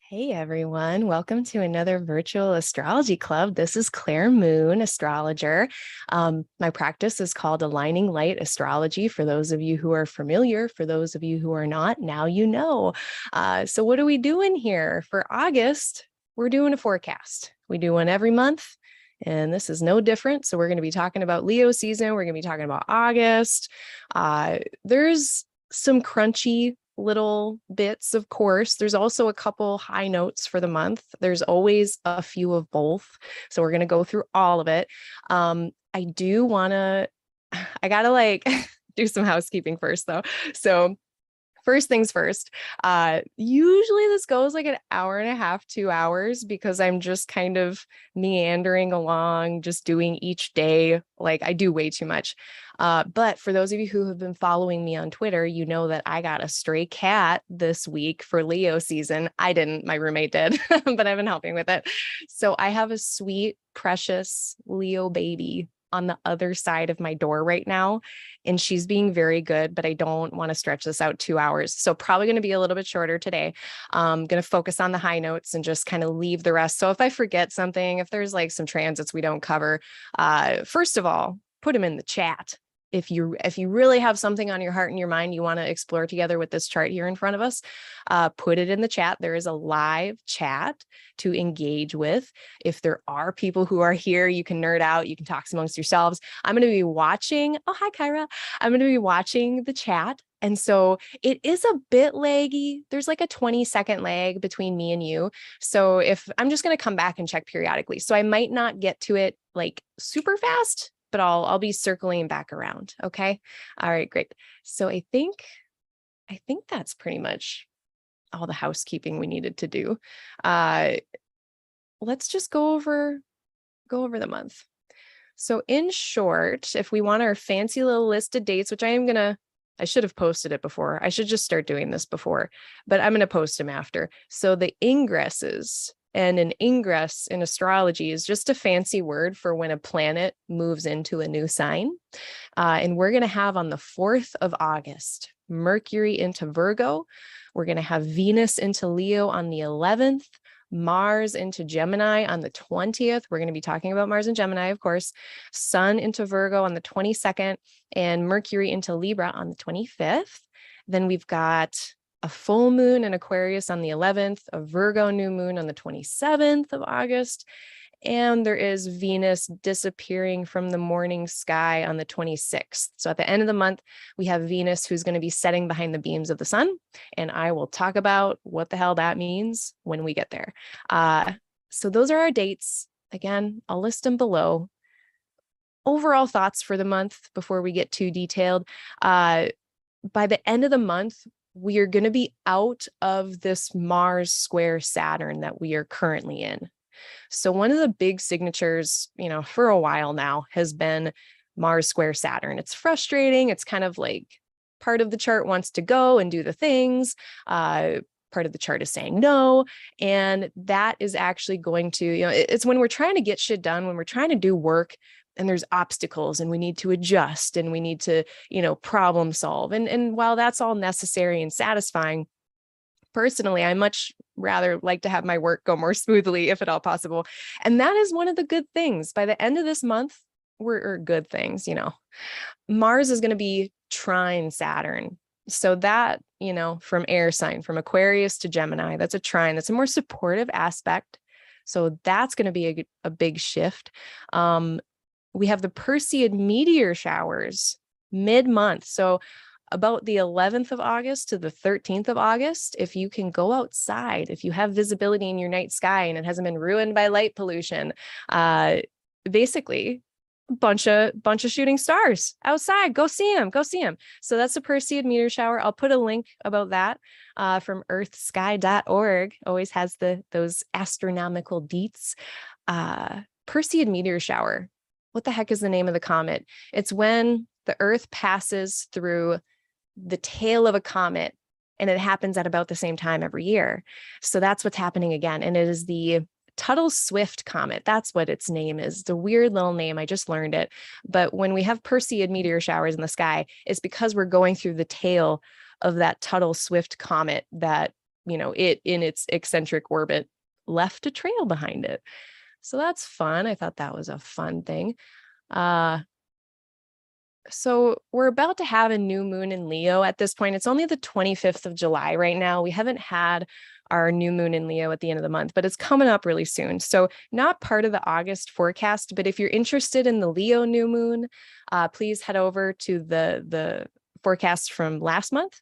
Hey everyone, welcome to another virtual astrology club. This is Claire Moon, astrologer. My practice is called Aligning Light Astrology. For those of you who are familiar, for those of you who are not, now you know. So what are we doing here? For August, we're doing a forecast. We do one every month, and this is no different. So we're going to be talking about Leo season. We're going to be talking about August. There's some crunchy little bits, of course. There's also a couple high notes for the month. There's always a few of both. So we're going to go through all of it. I do want to, I got to do some housekeeping first though. So first things first, usually this goes like an hour and a half, 2 hours, because I'm just kind of meandering along, just doing each day. Like I do way too much. But for those of you who have been following me on Twitter, you know that I got a stray cat this week for Leo season. I didn't, my roommate did, but I've been helping with it. So I have a sweet, precious Leo baby on the other side of my door right now, and she's being very good, but I don't want to stretch this out 2 hours. So probably going to be a little bit shorter today. I'm going to focus on the high notes and just kind of leave the rest. So if I forget something, if there's like some transits we don't cover, first of all, put them in the chat. If you really have something on your heart and your mind you want to explore together with this chart here in front of us, put it in the chat. There is a live chat to engage with. If there are people who are here, you can nerd out, you can talk amongst yourselves. I'm going to be watching. Oh, hi, Kyra. I'm going to be watching the chat. And so it is a bit laggy. There's like a 20-second lag between me and you. So if I'm just going to come back and check periodically. So I might not get to it like super fast, but I'll be circling back around. Okay. All right, great. So I think that's pretty much all the housekeeping we needed to do. Let's just go over the month. So in short, if we want our fancy little list of dates, which I should have posted it before. I should just start doing this before, but I'm going to post them after. So the ingresses, and an ingress in astrology is just a fancy word for when a planet moves into a new sign. And we're going to have on the 4th of August, Mercury into Virgo. We're going to have Venus into Leo on the 11th, Mars into Gemini on the 20th. We're going to be talking about Mars and Gemini, of course. Sun into Virgo on the 22nd, and Mercury into Libra on the 25th. Then we've got a full moon in Aquarius on the 11th, a Virgo new moon on the 27th of August, and there is Venus disappearing from the morning sky on the 26th. So at the end of the month, we have Venus who's going to be setting behind the beams of the sun, and I will talk about what the hell that means when we get there. So those are our dates. Again, I'll list them below. Overall thoughts for the month before we get too detailed. By the end of the month, we are going to be out of this Mars square Saturn that we are currently in. So one of the big signatures, for a while now has been Mars square Saturn. It's frustrating. It's kind of like part of the chart wants to go and do the things. Part of the chart is saying no. And that is actually going to, it's when we're trying to get shit done, when we're trying to do work, and there's obstacles and we need to adjust and we need to, problem solve. And while that's all necessary and satisfying, personally, I much rather like to have my work go more smoothly, if at all possible. And that is one of the good things. By the end of this month, we're good things, Mars is going to be trine Saturn. So that, from air sign, from Aquarius to Gemini, that's a trine. That's a more supportive aspect. So that's going to be a big shift. We have the Perseid meteor showers mid-month. So about the 11th of August to the 13th of August, if you can go outside, if you have visibility in your night sky and it hasn't been ruined by light pollution, basically a bunch of shooting stars outside. Go see them. So that's the Perseid meteor shower. I'll put a link about that from earthsky.org. Always has those astronomical deets. Perseid meteor shower. What the heck is the name of the comet? It's when the Earth passes through the tail of a comet, and it happens at about the same time every year. So that's what's happening again. And it is the Tuttle Swift comet. That's what its name is. It's a weird little name. I just learned it. But when we have Perseid meteor showers in the sky, it's because we're going through the tail of that Tuttle Swift comet that it in its eccentric orbit left a trail behind it. So that's fun. I thought that was a fun thing. So we're about to have a new moon in Leo at this point. It's only the 25th of July right now. We haven't had our new moon in Leo at the end of the month, but it's coming up really soon. So not part of the August forecast, but if you're interested in the Leo new moon, please head over to the forecast from last month,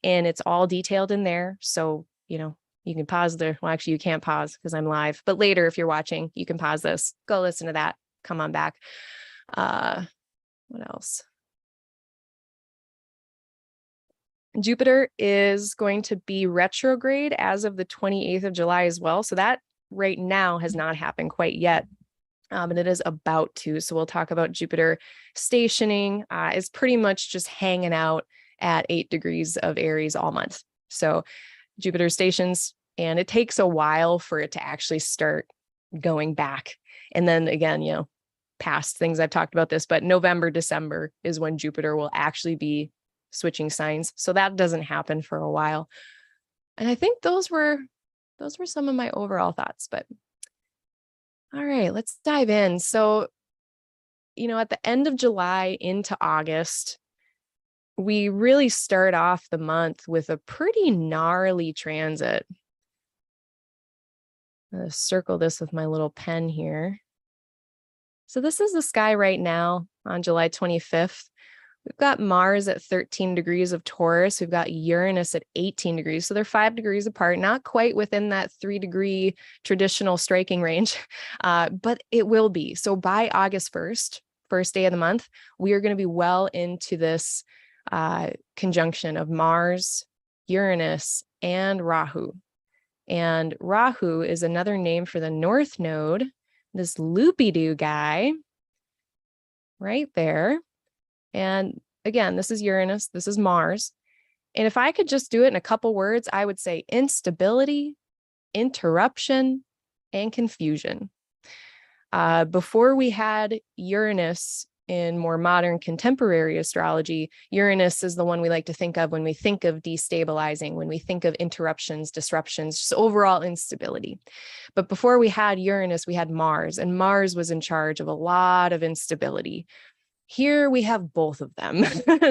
and it's all detailed in there. So, you can pause there. Well, actually, you can't pause because I'm live, but later, if you're watching, you can pause this, go listen to that, come on back. What else? Jupiter is going to be retrograde as of the 28th of July as well. So that right now has not happened quite yet, but it is about to. So we'll talk about Jupiter stationing. Is pretty much just hanging out at 8 degrees of Aries all month. So Jupiter stations, and it takes a while for it to actually start going back. And then again, past things I've talked about this, but November, December is when Jupiter will actually be switching signs. So that doesn't happen for a while. And I think those were some of my overall thoughts, but all right, let's dive in. So, at the end of July into August, we really start off the month with a pretty gnarly transit. I'm going to circle this with my little pen here. So this is the sky right now on July 25th. We've got Mars at 13 degrees of Taurus. We've got Uranus at 18 degrees. So they're 5 degrees apart, not quite within that 3-degree traditional striking range, but it will be. So by August 1st, first day of the month, we are going to be well into this conjunction of Mars, Uranus, and Rahu. And Rahu is another name for the North Node, this loopy-doo guy right there. And again, this is Uranus, this is Mars. And if I could just do it in a couple words, I would say instability, interruption, and confusion. Before we had Uranus in more modern contemporary astrology, Uranus is the one we like to think of when we think of destabilizing, when we think of interruptions, disruptions, just overall instability. But before we had Uranus, we had Mars, and Mars was in charge of a lot of instability. Here we have both of them.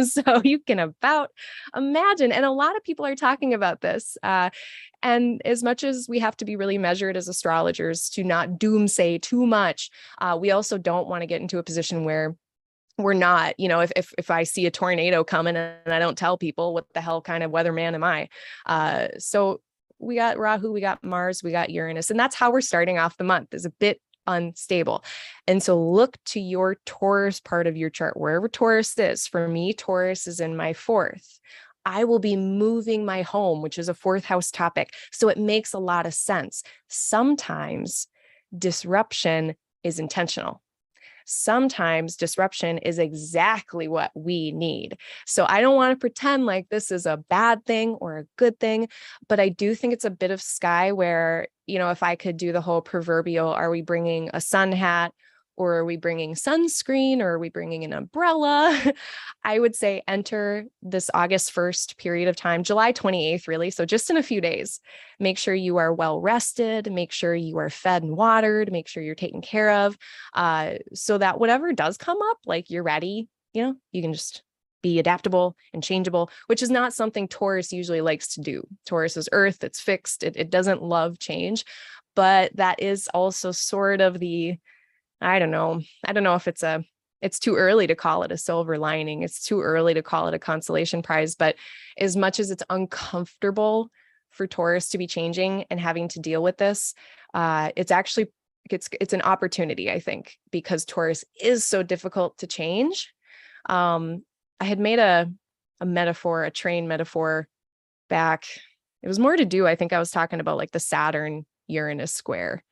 So you can about imagine, and a lot of people are talking about this. And as much as we have to be really measured as astrologers to not doomsay too much, we also don't want to get into a position where we're not, if I see a tornado coming and I don't tell people, what the hell kind of weatherman am I? So we got Rahu, we got Mars, we got Uranus, and that's how we're starting off the month, is a bit unstable. And so look to your Taurus part of your chart, wherever Taurus is. For me, Taurus is in my 4th. I will be moving my home, which is a 4th house topic. So it makes a lot of sense. Sometimes disruption is intentional. Sometimes disruption is exactly what we need. So I don't want to pretend like this is a bad thing or a good thing, but I do think it's a bit of sky where, if I could do the whole proverbial, are we bringing a sun hat, or are we bringing sunscreen, or are we bringing an umbrella? I would say enter this August 1st period of time, July 28th, really. So just in a few days, make sure you are well rested, make sure you are fed and watered, make sure you're taken care of, so that whatever does come up, like you're ready, you can just be adaptable and changeable, which is not something Taurus usually likes to do. Taurus is earth, it's fixed, it doesn't love change, but that is also sort of the, I don't know if it's too early to call it a silver lining. It's too early to call it a consolation prize, but as much as it's uncomfortable for Taurus to be changing and having to deal with this, it's actually, it's an opportunity, I think, because Taurus is so difficult to change. I had made a metaphor, a train metaphor back. It was more to do, I think I was talking about like the Saturn Uranus square.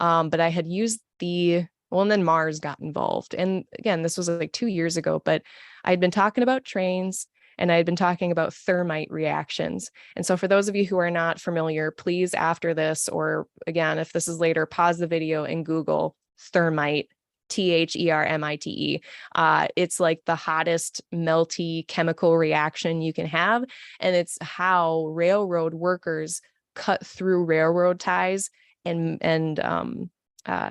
But I had used and then Mars got involved. And again, this was like 2 years ago, but I'd been talking about trains and I'd been talking about thermite reactions. And so for those of you who are not familiar, please after this, or again, if this is later, pause the video and Google thermite, THERMITE. It's like the hottest melty chemical reaction you can have. And it's how railroad workers cut through railroad ties and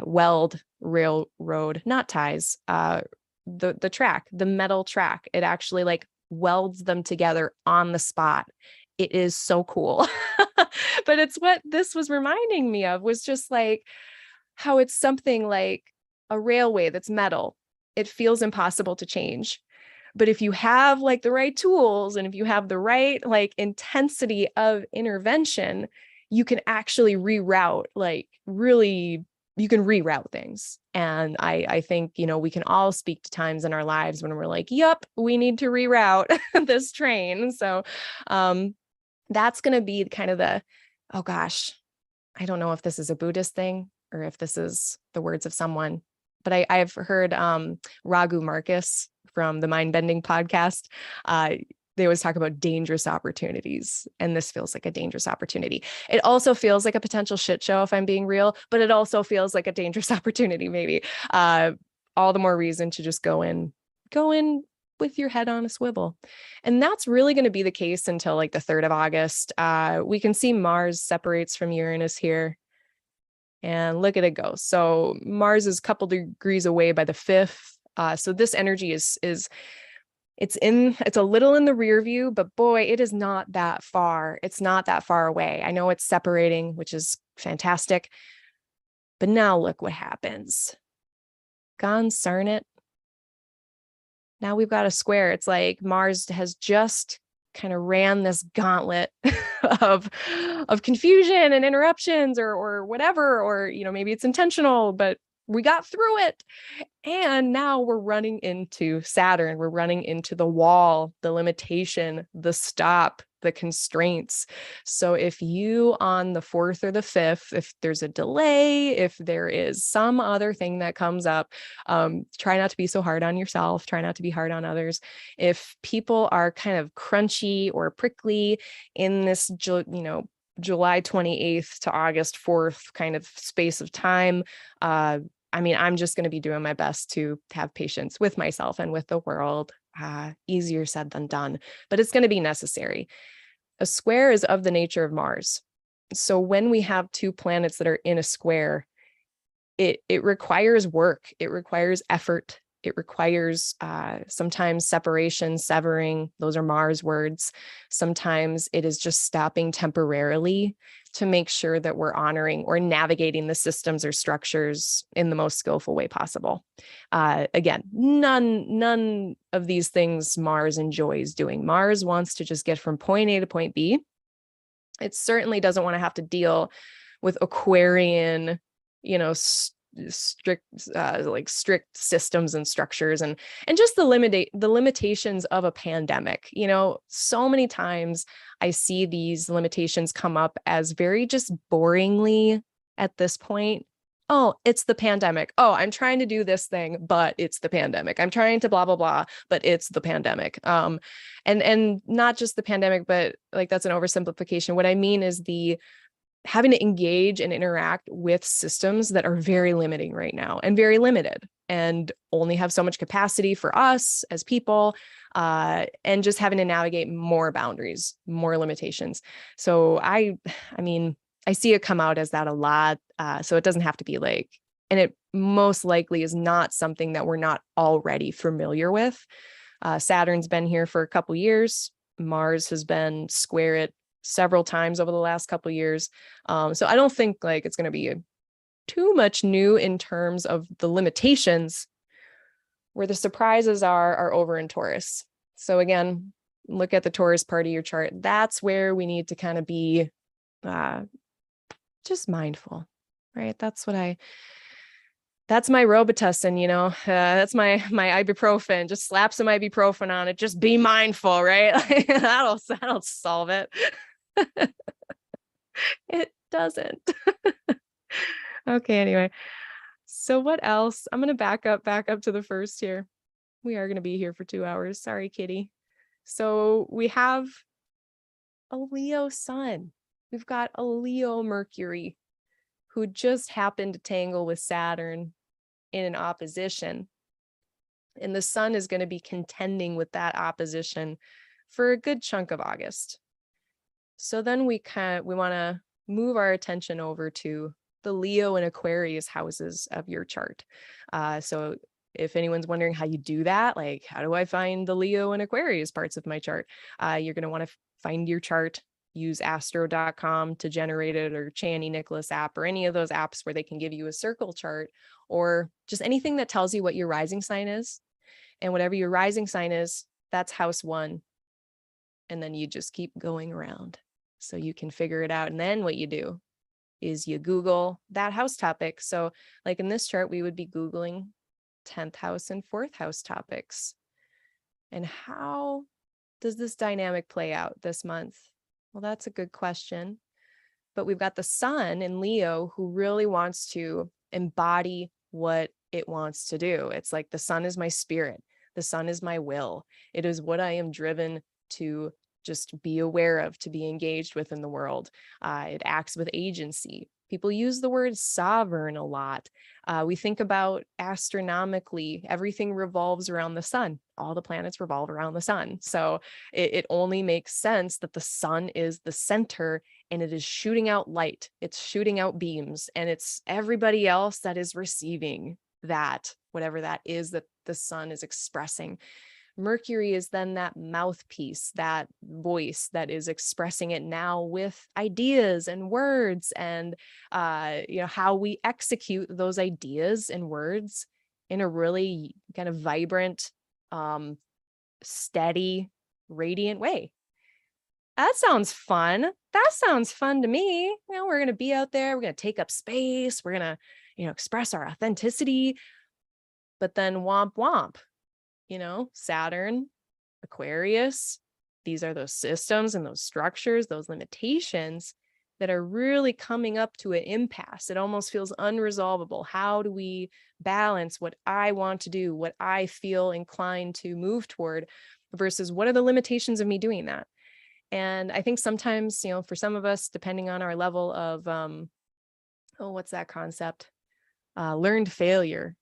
weld railroad, not ties, the track, the metal track. It actually like welds them together on the spot. It is so cool. But it's what this was reminding me of, was just like how it's something like a railway that's metal. It feels impossible to change. But if you have like the right tools and if you have the right like intensity of intervention, you can actually reroute, like really, you can reroute things. And I think, you know, we can all speak to times in our lives when we're like, yep, we need to reroute this train. So that's going to be kind of the, oh gosh, I don't know if this is a Buddhist thing or if this is the words of someone, but I've heard Raghu Marcus from the Mind Bending podcast. They always talk about dangerous opportunities, and this feels like a dangerous opportunity. It also feels like a potential shit show, if I'm being real, but it also feels like a dangerous opportunity, maybe. All the more reason to just go in with your head on a swivel. And that's really going to be the case until like the 3rd of August. We can see Mars separates from Uranus here. And look at it go. So Mars is a couple degrees away by the 5th. So this energy is it's a little in the rear view, but boy, it is not that far. It's not that far away. I know it's separating, which is fantastic. But now look what happens. Concern it. Now we've got a square. It's like Mars has just kind of ran this gauntlet of confusion and interruptions or whatever, or, you know, maybe it's intentional, but we got through it. And now we're running into Saturn. We're running into the wall, the limitation, the stop, the constraints. So if you on the 4th or the 5th, if there's a delay, if there is some other thing that comes up, try not to be so hard on yourself. Try not to be hard on others. If people are kind of crunchy or prickly in this, you know, July 28th to August 4th kind of space of time, I mean, I'm just going to be doing my best to have patience with myself and with the world. Easier said than done, but it's going to be necessary. A square is of the nature of Mars. So when we have two planets that are in a square, it requires work. It requires effort. It requires sometimes separation, severing. Those are Mars words. Sometimes it is just stopping temporarily to make sure that we're honoring or navigating the systems or structures in the most skillful way possible. Again, none of these things Mars enjoys doing. Mars wants to just get from point A to point B. It certainly doesn't want to have to deal with Aquarian, you know, strict systems and structures and just the limitations of a pandemic. You know, so many times I see these limitations come up as very just boringly at this point. Oh, it's the pandemic. Oh, I'm trying to do this thing, but it's the pandemic. I'm trying to blah, blah, blah, but it's the pandemic. And not just the pandemic, but like that's an oversimplification. What I mean is having to engage and interact with systems that are very limiting right now and very limited and only have so much capacity for us as people, and just having to navigate more boundaries, more limitations. So I mean, I see it come out as that a lot. So it doesn't have to be like, and it most likely is not something that we're not already familiar with. Saturn's been here for a couple years. Mars has been square it several times over the last couple of years. So I don't think like it's going to be too much new in terms of the limitations. Where the surprises are over in Taurus. So again, look at the Taurus part of your chart. That's where we need to kind of be just mindful, right? That's my Robitussin, you know, that's my ibuprofen. Just slap some ibuprofen on it. Just be mindful, right? that'll solve it. It doesn't. Okay, anyway. So what else? I'm going to back up to the first here. We are going to be here for 2 hours. Sorry, kitty. So we have a Leo sun. We've got a Leo Mercury who just happened to tangle with Saturn in an opposition. And the sun is going to be contending with that opposition for a good chunk of August. So then we want to move our attention over to the Leo and Aquarius houses of your chart. So if anyone's wondering how you do that, like, how do I find the Leo and Aquarius parts of my chart? You're going to want to find your chart, use astro.com to generate it, or Chani Nicholas app, or any of those apps where they can give you a circle chart, or just anything that tells you what your rising sign is. And whatever your rising sign is, that's house 1. And then you just keep going around so you can figure it out. And then what you do is you Google that house topic. So like in this chart, we would be Googling 10th house and 4th house topics. And how does this dynamic play out this month? Well, that's a good question. But we've got the sun in Leo, who really wants to embody what it wants to do. It's like the sun is my spirit. The sun is my will. It is what I am driven to just be aware of, to be engaged with in the world. It acts with agency. People use the word sovereign a lot. We think about astronomically, everything revolves around the sun. All the planets revolve around the sun. So it only makes sense that the sun is the center, and it is shooting out light. It's shooting out beams, and it's everybody else that is receiving that, whatever that is that the sun is expressing. Mercury is then that mouthpiece, that voice that is expressing it now with ideas and words, and how we execute those ideas and words in a really kind of vibrant, steady, radiant way. That sounds fun. That sounds fun to me. We're going to be out there. We're going to take up space. We're going to, express our authenticity. But then womp womp. Saturn, Aquarius, these are those systems and those structures, those limitations that are really coming up to an impasse. It almost feels unresolvable. How do we balance what I want to do, what I feel inclined to move toward, versus what are the limitations of me doing that? And I think sometimes, for some of us, depending on our level of, what's that concept? Learned failure,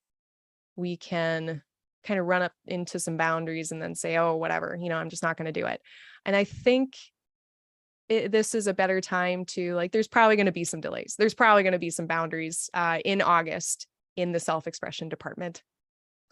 we can kind of run up into some boundaries and then say, oh, whatever, I'm just not going to do it. And I think this is a better time to, there's probably going to be some delays. There's probably going to be some boundaries in August in the self-expression department,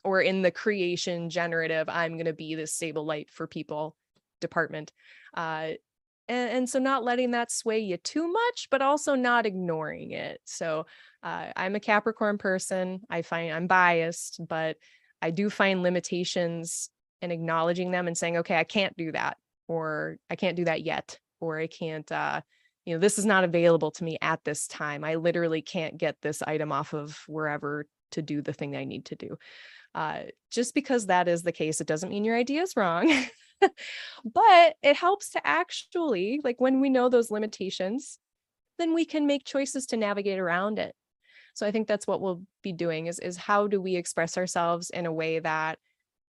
or in the creation generative, I'm going to be this stable light for people department. And so not letting that sway you too much, but also not ignoring it. So I'm a Capricorn person. I find I'm biased, but I do find limitations, and acknowledging them and saying, okay, I can't do that, or I can't do that yet, or I can't, this is not available to me at this time. I literally can't get this item off of wherever to do the thing I need to do. Just because that is the case, it doesn't mean your idea is wrong. But it helps to actually, when we know those limitations, then we can make choices to navigate around it. So I think that's what we'll be doing is how do we express ourselves in a way that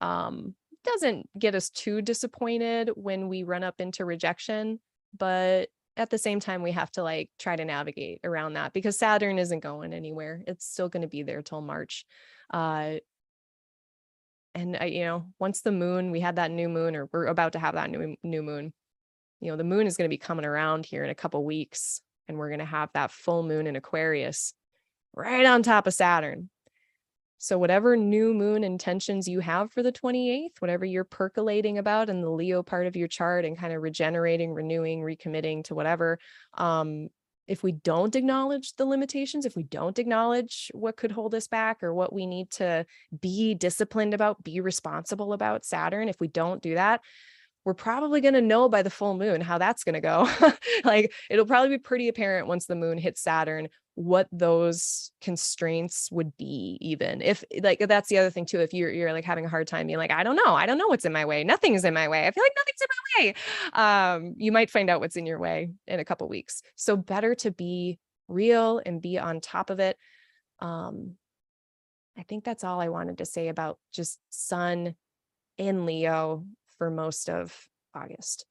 doesn't get us too disappointed when we run up into rejection, but at the same time, we have to try to navigate around that, because Saturn isn't going anywhere. It's still going to be there till March. And once the moon, we had that new moon, or we're about to have that new moon, the moon is going to be coming around here in a couple weeks, and we're going to have that full moon in Aquarius right on top of Saturn. So whatever new moon intentions you have for the 28th, whatever you're percolating about in the Leo part of your chart and kind of regenerating, renewing, recommitting to whatever, if we don't acknowledge the limitations, if we don't acknowledge what could hold us back, or what we need to be disciplined about, be responsible about Saturn, if we don't do that, we're probably going to know by the full moon how that's going to go. It'll probably be pretty apparent once the moon hits Saturn what those constraints would be, even if that's the other thing too. If you're having a hard time being I don't know what's in my way. Nothing is in my way. I feel like nothing's in my way. You might find out what's in your way in a couple weeks. So better to be real and be on top of it. I think that's all I wanted to say about just Sun in Leo for most of August.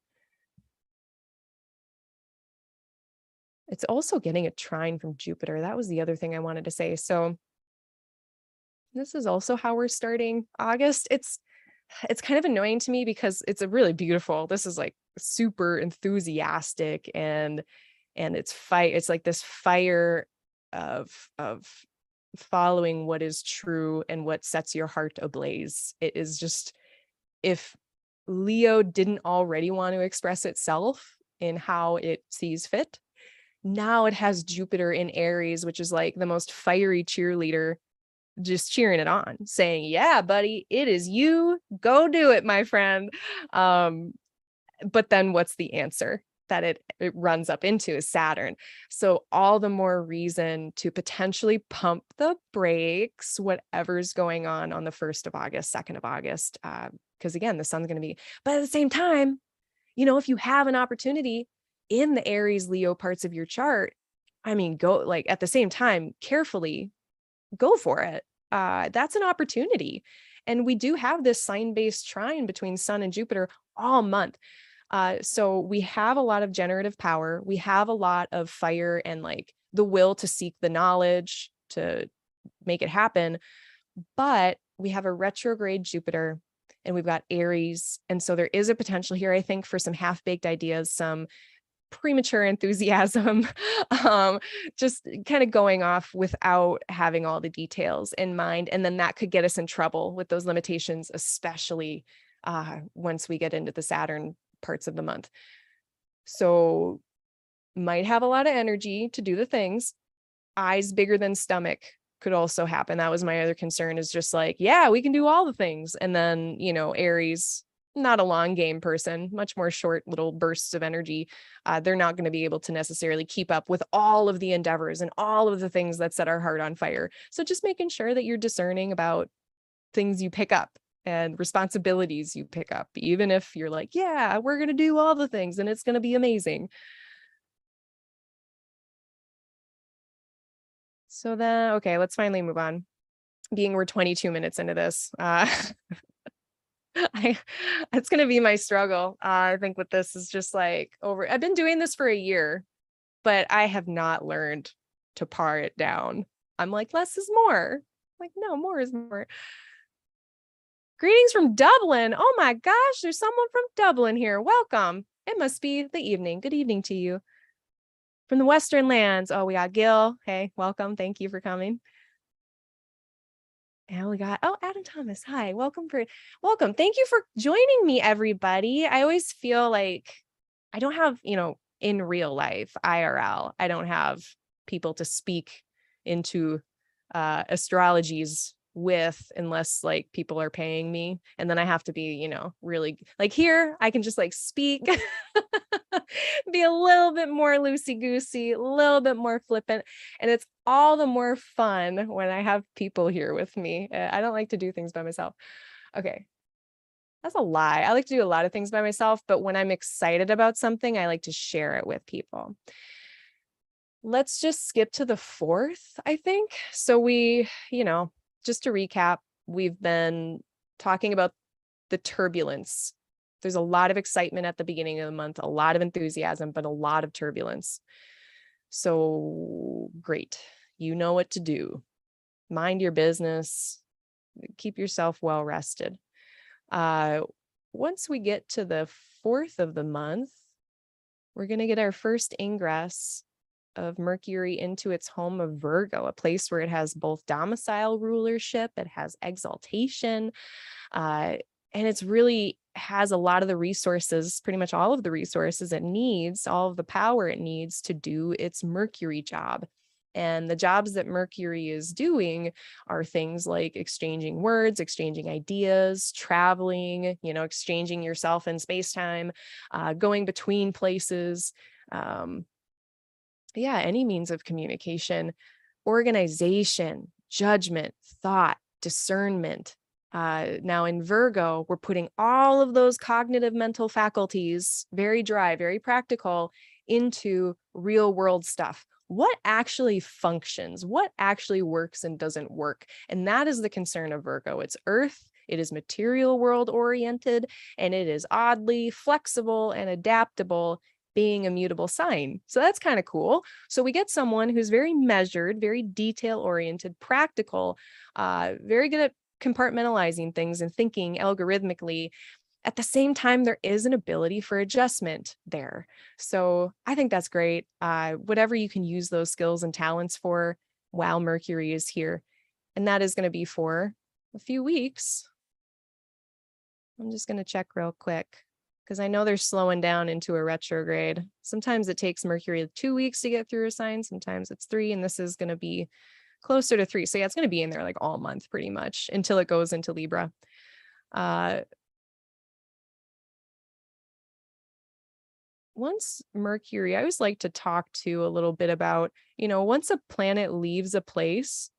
It's also getting a trine from Jupiter. That was the other thing I wanted to say. So this is also how we're starting August. It's kind of annoying to me because it's a really beautiful, this is super enthusiastic, and And it's like this fire of following what is true and what sets your heart ablaze. It is just, if Leo didn't already want to express itself in how it sees fit, now it has Jupiter in Aries, which is like the most fiery cheerleader, just cheering it on, saying, yeah, buddy, it is you. Go do it, my friend. But then what's the answer that it runs up into is Saturn. So all the more reason to potentially pump the brakes, whatever's going on the 1st of August, 2nd of August. Because again, the sun's going to be, but at the same time, if you have an opportunity in the Aries Leo parts of your chart, I mean, go, like, at the same time, carefully go for it. That's an opportunity. And we do have this sign-based trine between Sun and Jupiter all month. So we have a lot of generative power. We have a lot of fire and like the will to seek the knowledge to make it happen. But we have a retrograde Jupiter and we've got Aries. And so there is a potential here, I think, for some half-baked ideas, some premature enthusiasm, just kind of going off without having all the details in mind. And then that could get us in trouble with those limitations, especially once we get into the Saturn parts of the month. So might have a lot of energy to do the things. Eyes bigger than stomach could also happen. That was my other concern, is just like, yeah, we can do all the things. And then, Aries, not a long game person, much more short little bursts of energy. They're not going to be able to necessarily keep up with all of the endeavors and all of the things that set our heart on fire. So just making sure that you're discerning about things you pick up and responsibilities you pick up, even if you're like, yeah, we're going to do all the things and it's going to be amazing. So then, okay, let's finally move on. Being we're 22 minutes into this, it's going to be my struggle. I think with this is just like I've been doing this for a year, but I have not learned to pare it down. I'm like, less is more. Like, no, more is more. Greetings from Dublin. Oh my gosh, there's someone from Dublin here. Welcome. It must be the evening. Good evening to you. From the Western lands. Oh, we got Gil. Hey, welcome. Thank you for coming. And we got, Adam Thomas. Hi, welcome. Thank you for joining me, everybody. I always feel like I don't have, in real life, IRL, I don't have people to speak into astrologies with, unless like people are paying me. And then I have to be, really like, here I can just like speak, be a little bit more loosey-goosey, a little bit more flippant. And it's all the more fun when I have people here with me. I don't like to do things by myself. Okay. That's a lie. I like to do a lot of things by myself, but when I'm excited about something, I like to share it with people. Let's just skip to the 4th, I think. So we, just to recap, we've been talking about the turbulence. There's a lot of excitement at the beginning of the month, a lot of enthusiasm, but a lot of turbulence. So great. You know what to do. Mind your business. Keep yourself well rested. Once we get to the 4th of the month, we're going to get our first ingress of Mercury into its home of Virgo, a place where it has both domicile rulership, it has exaltation, and it's really has a lot of the resources, pretty much all of the resources it needs, all of the power it needs to do its Mercury job. And the jobs that Mercury is doing are things like exchanging words, exchanging ideas, traveling, exchanging yourself in space-time, going between places, any means of communication, organization, judgment, thought, discernment. Now in Virgo, we're putting all of those cognitive mental faculties, very dry, very practical, into real world stuff. What actually functions? What actually works and doesn't work? And that is the concern of Virgo. It's Earth. It is material world oriented, and it is oddly flexible and adaptable, being a mutable sign. So that's kind of cool. So we get someone who's very measured, very detail oriented, practical, very good at compartmentalizing things and thinking algorithmically, At the same time, there is an ability for adjustment there. So I think that's great. Whatever you can use those skills and talents for while Mercury is here. And that is going to be for a few weeks. I'm just going to check real quick because I know they're slowing down into a retrograde. Sometimes it takes Mercury 2 weeks to get through a sign. Sometimes it's 3, and this is going to be closer to 3. So yeah, it's going to be in there like all month pretty much until it goes into Libra. Once Mercury, I always like to talk to a little bit about, once a planet leaves a place,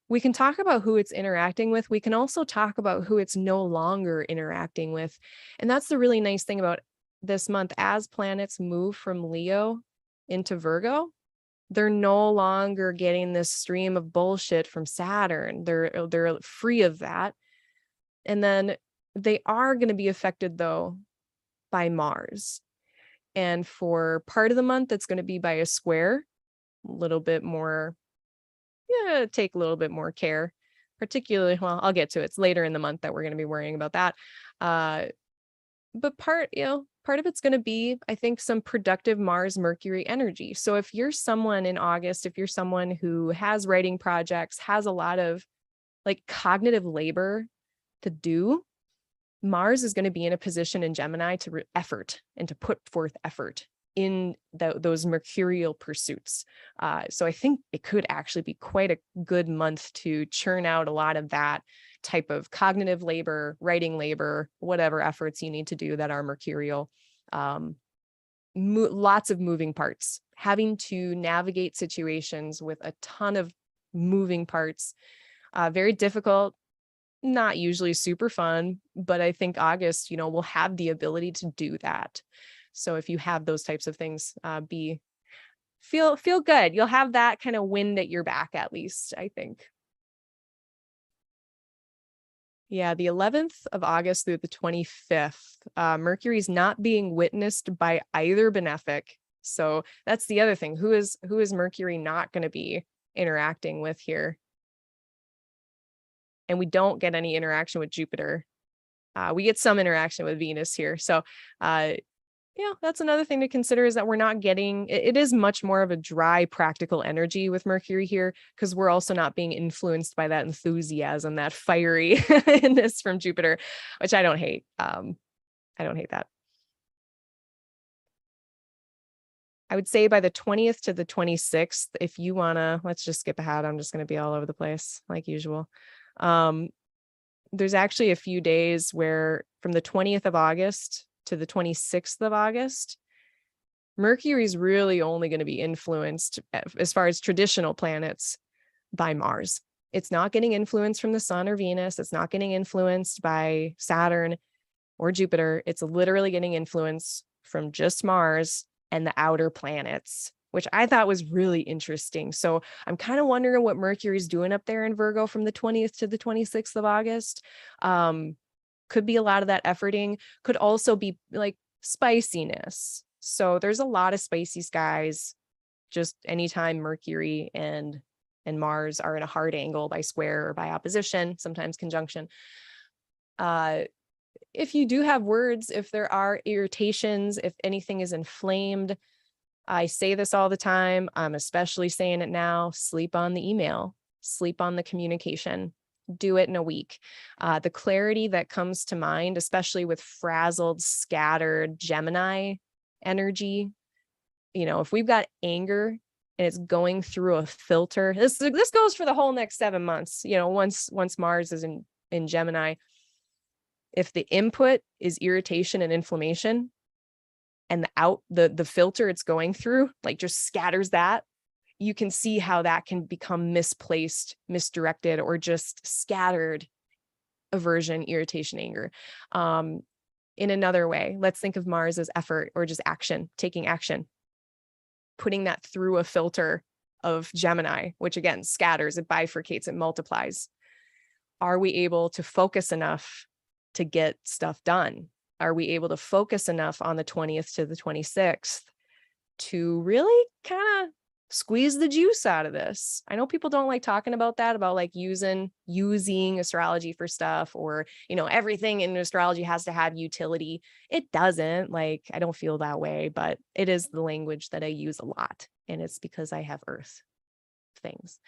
we can talk about who it's interacting with. We can also talk about who it's no longer interacting with. And that's the really nice thing about this month. As planets move from Leo into Virgo, they're no longer getting this stream of bullshit from Saturn. They're free of that. And then they are going to be affected, though, by Mars. And for part of the month, it's going to be by a square, a little bit more, take a little bit more care, particularly, well, I'll get to it. It's later in the month that we're going to be worrying about that. But part of it's going to be, I think, some productive Mars Mercury energy. So if you're someone in August, if you're someone who has writing projects, has a lot of like cognitive labor to do, Mars is going to be in a position in Gemini to effort and to put forth effort in those mercurial pursuits. So I think it could actually be quite a good month to churn out a lot of that type of cognitive labor, writing labor, whatever efforts you need to do that are mercurial. Lots of moving parts, having to navigate situations with a ton of moving parts, very difficult. Not usually super fun, but I think August, will have the ability to do that. So if you have those types of things, feel good. You'll have that kind of wind at your back, at least, I think. Yeah, the 11th of August through the 25th, Mercury's not being witnessed by either benefic. So that's the other thing. Who is Mercury not going to be interacting with here? And we don't get any interaction with Jupiter. We get some interaction with Venus here. So, that's another thing to consider, is that we're not getting, it is much more of a dry, practical energy with Mercury here, because we're also not being influenced by that enthusiasm, that fiery ness from Jupiter, which I don't hate. I don't hate that. I would say by the 20th to the 26th, if you want to, let's just skip ahead. I'm just going to be all over the place like usual. There's actually a few days where from the 20th of August to the 26th of August, Mercury's really only going to be influenced, as far as traditional planets, by Mars. It's not getting influence from the sun or Venus. It's not getting influenced by Saturn or Jupiter. It's literally getting influence from just Mars and the outer planets, which I thought was really interesting. So I'm kind of wondering what Mercury's doing up there in Virgo from the 20th to the 26th of August. Could be a lot of that efforting, could also be like spiciness. So there's a lot of spicy skies just anytime Mercury and Mars are in a hard angle by square or by opposition, sometimes conjunction. If you do have words, if there are irritations, if anything is inflamed, I say this all the time, I'm especially saying it now, sleep on the email, sleep on the communication, do it in a week. The clarity that comes to mind, especially with frazzled, scattered Gemini energy, if we've got anger and it's going through a filter, this goes for the whole next 7 months, once Mars is in Gemini. If the input is irritation and inflammation, and the filter it's going through, like, just scatters that, you can see how that can become misplaced, misdirected, or just scattered aversion, irritation, anger. In another way, let's think of Mars as effort or just action, taking action, putting that through a filter of Gemini, which again scatters, it bifurcates, it multiplies. Are we able to focus enough to get stuff done? Are we able to focus enough on the 20th to the 26th to really kind of squeeze the juice out of this. I know people don't like talking about that, about like using astrology for stuff, or, everything in astrology has to have utility. It doesn't. Like, I don't feel that way, but it is the language that I use a lot. And it's because I have Earth things.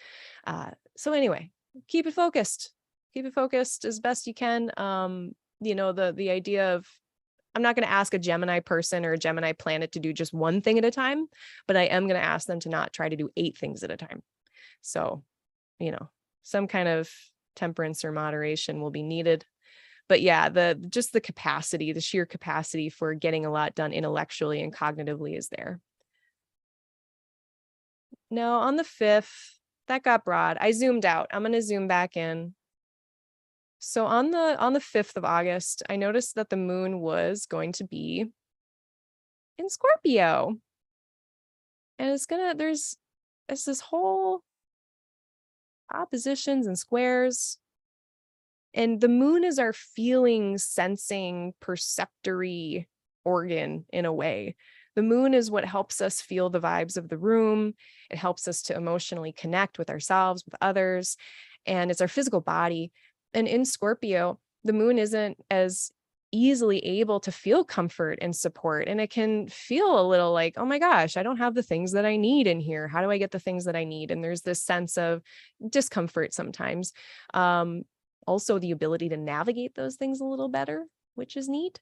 So anyway, keep it focused. Keep it focused as best you can. The idea of, I'm not going to ask a Gemini person or a Gemini planet to do just one thing at a time, but I am going to ask them to not try to do 8 things at a time. So, some kind of temperance or moderation will be needed. But yeah, the capacity, the sheer capacity for getting a lot done intellectually and cognitively is there. Now on the 5th, that got broad. I zoomed out. I'm going to zoom back in. So on the 5th of August, I noticed that the moon was going to be in Scorpio. And there's this whole oppositions and squares. And the moon is our feeling, sensing, perceptory organ in a way. The moon is what helps us feel the vibes of the room. It helps us to emotionally connect with ourselves, with others, and it's our physical body. And in Scorpio, the moon isn't as easily able to feel comfort and support. And it can feel a little like, oh my gosh, I don't have the things that I need in here. How do I get the things that I need? And there's this sense of discomfort sometimes. Also the ability to navigate those things a little better, which is neat.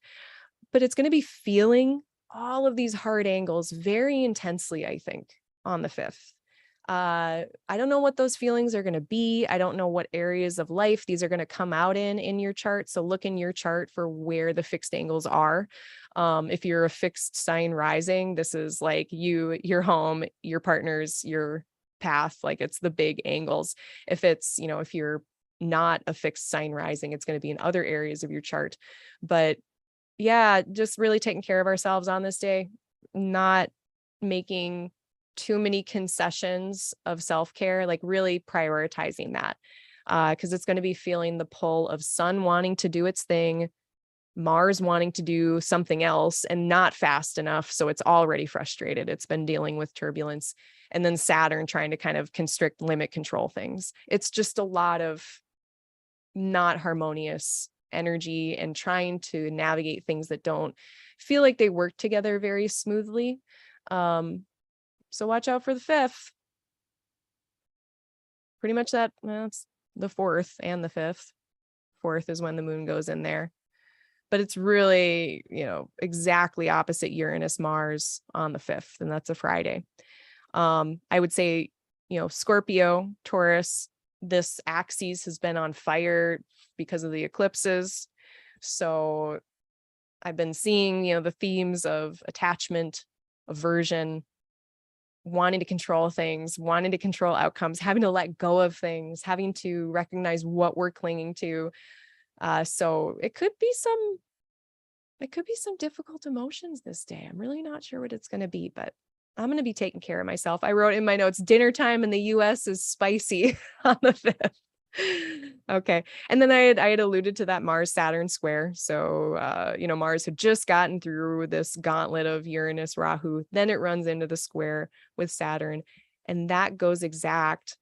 But it's going to be feeling all of these hard angles very intensely, I think, on the 5th. I don't know what those feelings are going to be. I don't know what areas of life these are going to come out in your chart. So look in your chart for where the fixed angles are. If you're a fixed sign rising, this is like your home, your partners, your path, like it's the big angles. If it's, if you're not a fixed sign rising, it's going to be in other areas of your chart. But yeah, just really taking care of ourselves on this day, not making too many concessions of self-care, like really prioritizing that, because it's going to be feeling the pull of Sun wanting to do its thing, Mars wanting to do something else and not fast enough. So it's already frustrated. It's been dealing with turbulence. And then Saturn trying to kind of constrict, limit, control things. It's just a lot of not harmonious energy and trying to navigate things that don't feel like they work together very smoothly. So watch out for the 5th. Pretty much it's the 4th and the 5th. 4th is when the moon goes in there. But it's really, exactly opposite Uranus Mars on the 5th, and that's a Friday. I would say, Scorpio, Taurus, this axis has been on fire because of the eclipses. So I've been seeing, the themes of attachment, aversion, wanting to control things, wanting to control outcomes, having to let go of things, having to recognize what we're clinging to. So it could be some difficult emotions this day. I'm really not sure what it's going to be, but I'm going to be taking care of myself. I wrote in my notes, dinner time in the US is spicy on the 5th. Okay. And then I had alluded to that Mars Saturn square. So, Mars had just gotten through this gauntlet of Uranus, Rahu. Then it runs into the square with Saturn. And that goes exact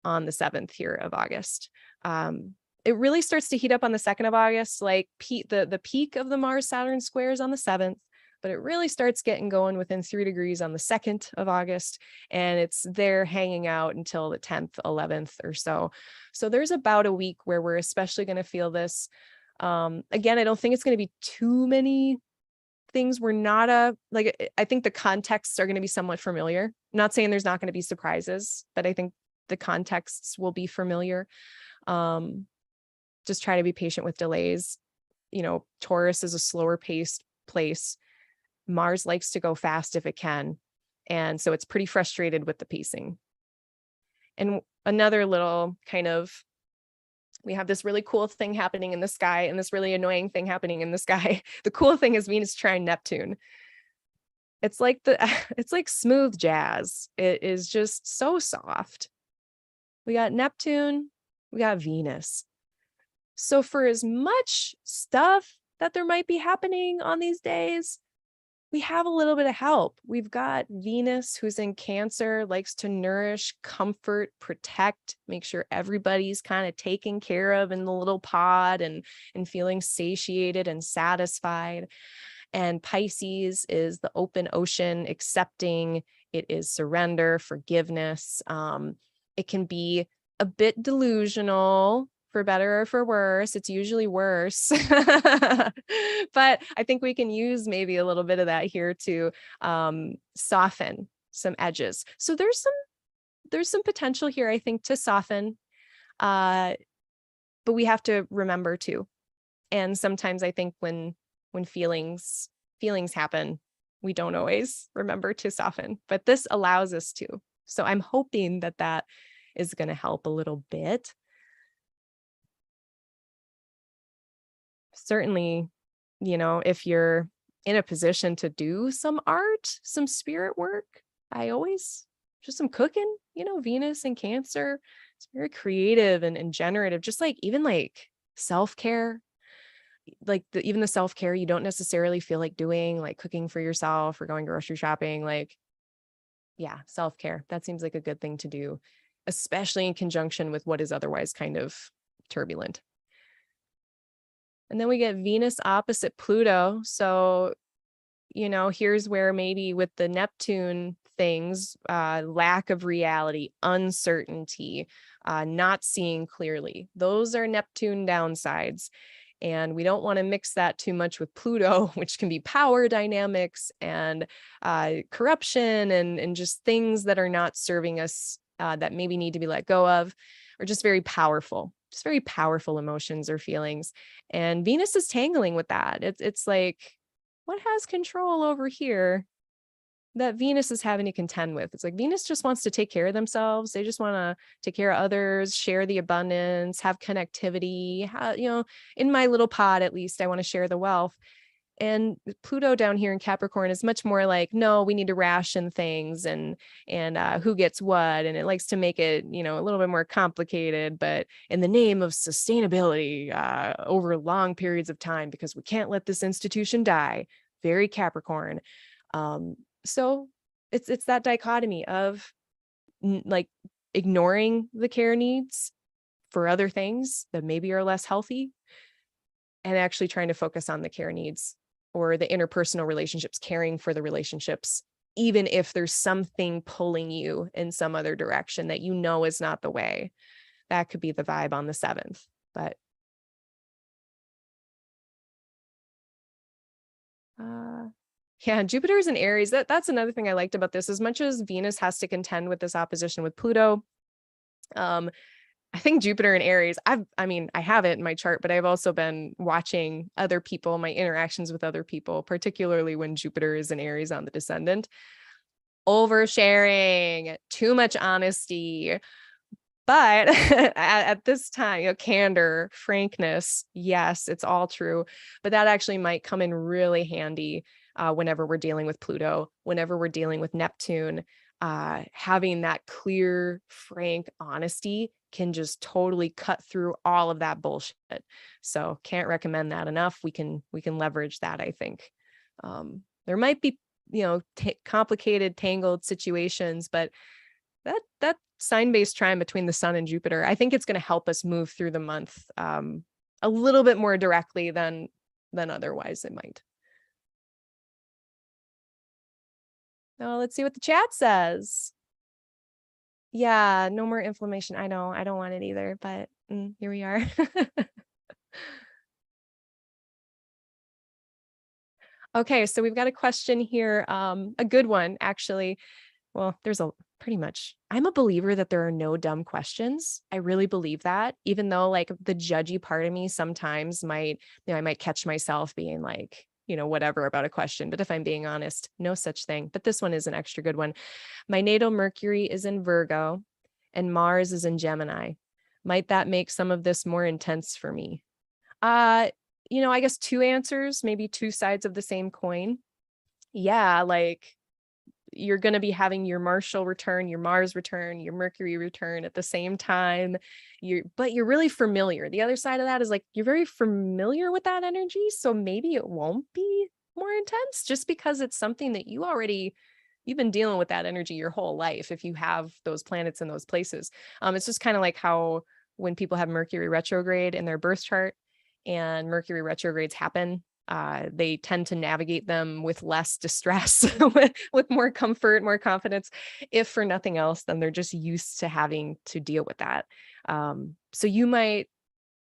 on the 7th here of August. It really starts to heat up on the 2nd of August, like the peak of the Mars Saturn square is on the 7th. But it really starts getting going within 3 degrees on the 2nd of August. And it's there hanging out until the 10th, 11th or so. So there's about a week where we're especially going to feel this. Again, I don't think it's going to be too many things. I think the contexts are going to be somewhat familiar. I'm not saying there's not going to be surprises, but I think the contexts will be familiar. Just try to be patient with delays. Taurus is a slower paced place. Mars likes to go fast if it can. And so it's pretty frustrated with the pacing. And another little we have this really cool thing happening in the sky and this really annoying thing happening in the sky. The cool thing is Venus trine Neptune. It's like smooth jazz. It is just so soft. We got Neptune, we got Venus. So for as much stuff that there might be happening on these days, we have a little bit of help. We've got Venus, who's in Cancer, likes to nourish, comfort, protect, make sure everybody's kind of taken care of in the little pod and feeling satiated and satisfied. And Pisces is the open ocean, accepting. It is surrender, forgiveness. It can be a bit delusional, for better or for worse. It's usually worse. But I think we can use maybe a little bit of that here to soften some edges. So there's some potential here, I think, to soften. But we have to remember too. And sometimes I think when feelings happen, we don't always remember to soften, but this allows us to. So I'm hoping that is going to help a little bit. Certainly, if you're in a position to do some art, some spirit work, just some cooking, Venus and Cancer, it's very creative and generative, just like even like self-care, like even the self-care you don't necessarily feel like doing, like cooking for yourself or going grocery shopping, like, yeah, self-care, that seems like a good thing to do, especially in conjunction with what is otherwise kind of turbulent. And then we get Venus opposite Pluto. So, here's where maybe with the Neptune things, lack of reality, uncertainty, not seeing clearly. Those are Neptune downsides. And we don't want to mix that too much with Pluto, which can be power dynamics and corruption and just things that are not serving us, that maybe need to be let go of, or just very powerful emotions or feelings. And Venus is tangling with that. It's like, what has control over here that Venus is having to contend with? It's like Venus just wants to take care of themselves. They just want to take care of others, share the abundance, have connectivity. In my little pod, at least, I want to share the wealth. And Pluto down here in Capricorn is much more like, no, we need to ration things and who gets what. And it likes to make it, a little bit more complicated, but in the name of sustainability over long periods of time, because we can't let this institution die. Very Capricorn. So it's that dichotomy of like ignoring the care needs for other things that maybe are less healthy and actually trying to focus on the care needs or the interpersonal relationships, caring for the relationships, even if there's something pulling you in some other direction that is not the way. That could be the vibe on the 7th. But yeah, Jupiter's in Aries. That's another thing I liked about this. As much as Venus has to contend with this opposition with Pluto, I think Jupiter in Aries, I have it in my chart, but I've also been watching other people, my interactions with other people, particularly when Jupiter is in Aries on the descendant. Oversharing, too much honesty. But at this time, candor, frankness, yes, it's all true. But that actually might come in really handy whenever we're dealing with Pluto, whenever we're dealing with Neptune. Having that clear, frank honesty can just totally cut through all of that bullshit. So can't recommend that enough. We can leverage that, I think. There might be, complicated, tangled situations, but that sign-based trine between the Sun and Jupiter, I think it's going to help us move through the month a little bit more directly than otherwise it might. Now let's see what the chat says. Yeah, no more inflammation. I know, I don't want it either, but here we are. Okay, so we've got a question here, a good one, actually. Well, there's I'm a believer that there are no dumb questions. I really believe that, even though like the judgy part of me sometimes I might catch myself being like, whatever about a question. But if I'm being honest, no such thing. But this one is an extra good one. My natal Mercury is in Virgo and Mars is in Gemini. Might that make some of this more intense for me? I guess two answers, maybe two sides of the same coin. Yeah, like you're going to be having your Martial return, your Mars return, your Mercury return at the same time. But you're really familiar. The other side of that is like, you're very familiar with that energy. So maybe it won't be more intense just because it's something that you've been dealing with that energy your whole life if you have those planets in those places. It's just kind of like how when people have Mercury retrograde in their birth chart and Mercury retrogrades happen, they tend to navigate them with less distress, with more comfort, more confidence. If for nothing else, then they're just used to having to deal with that. So you might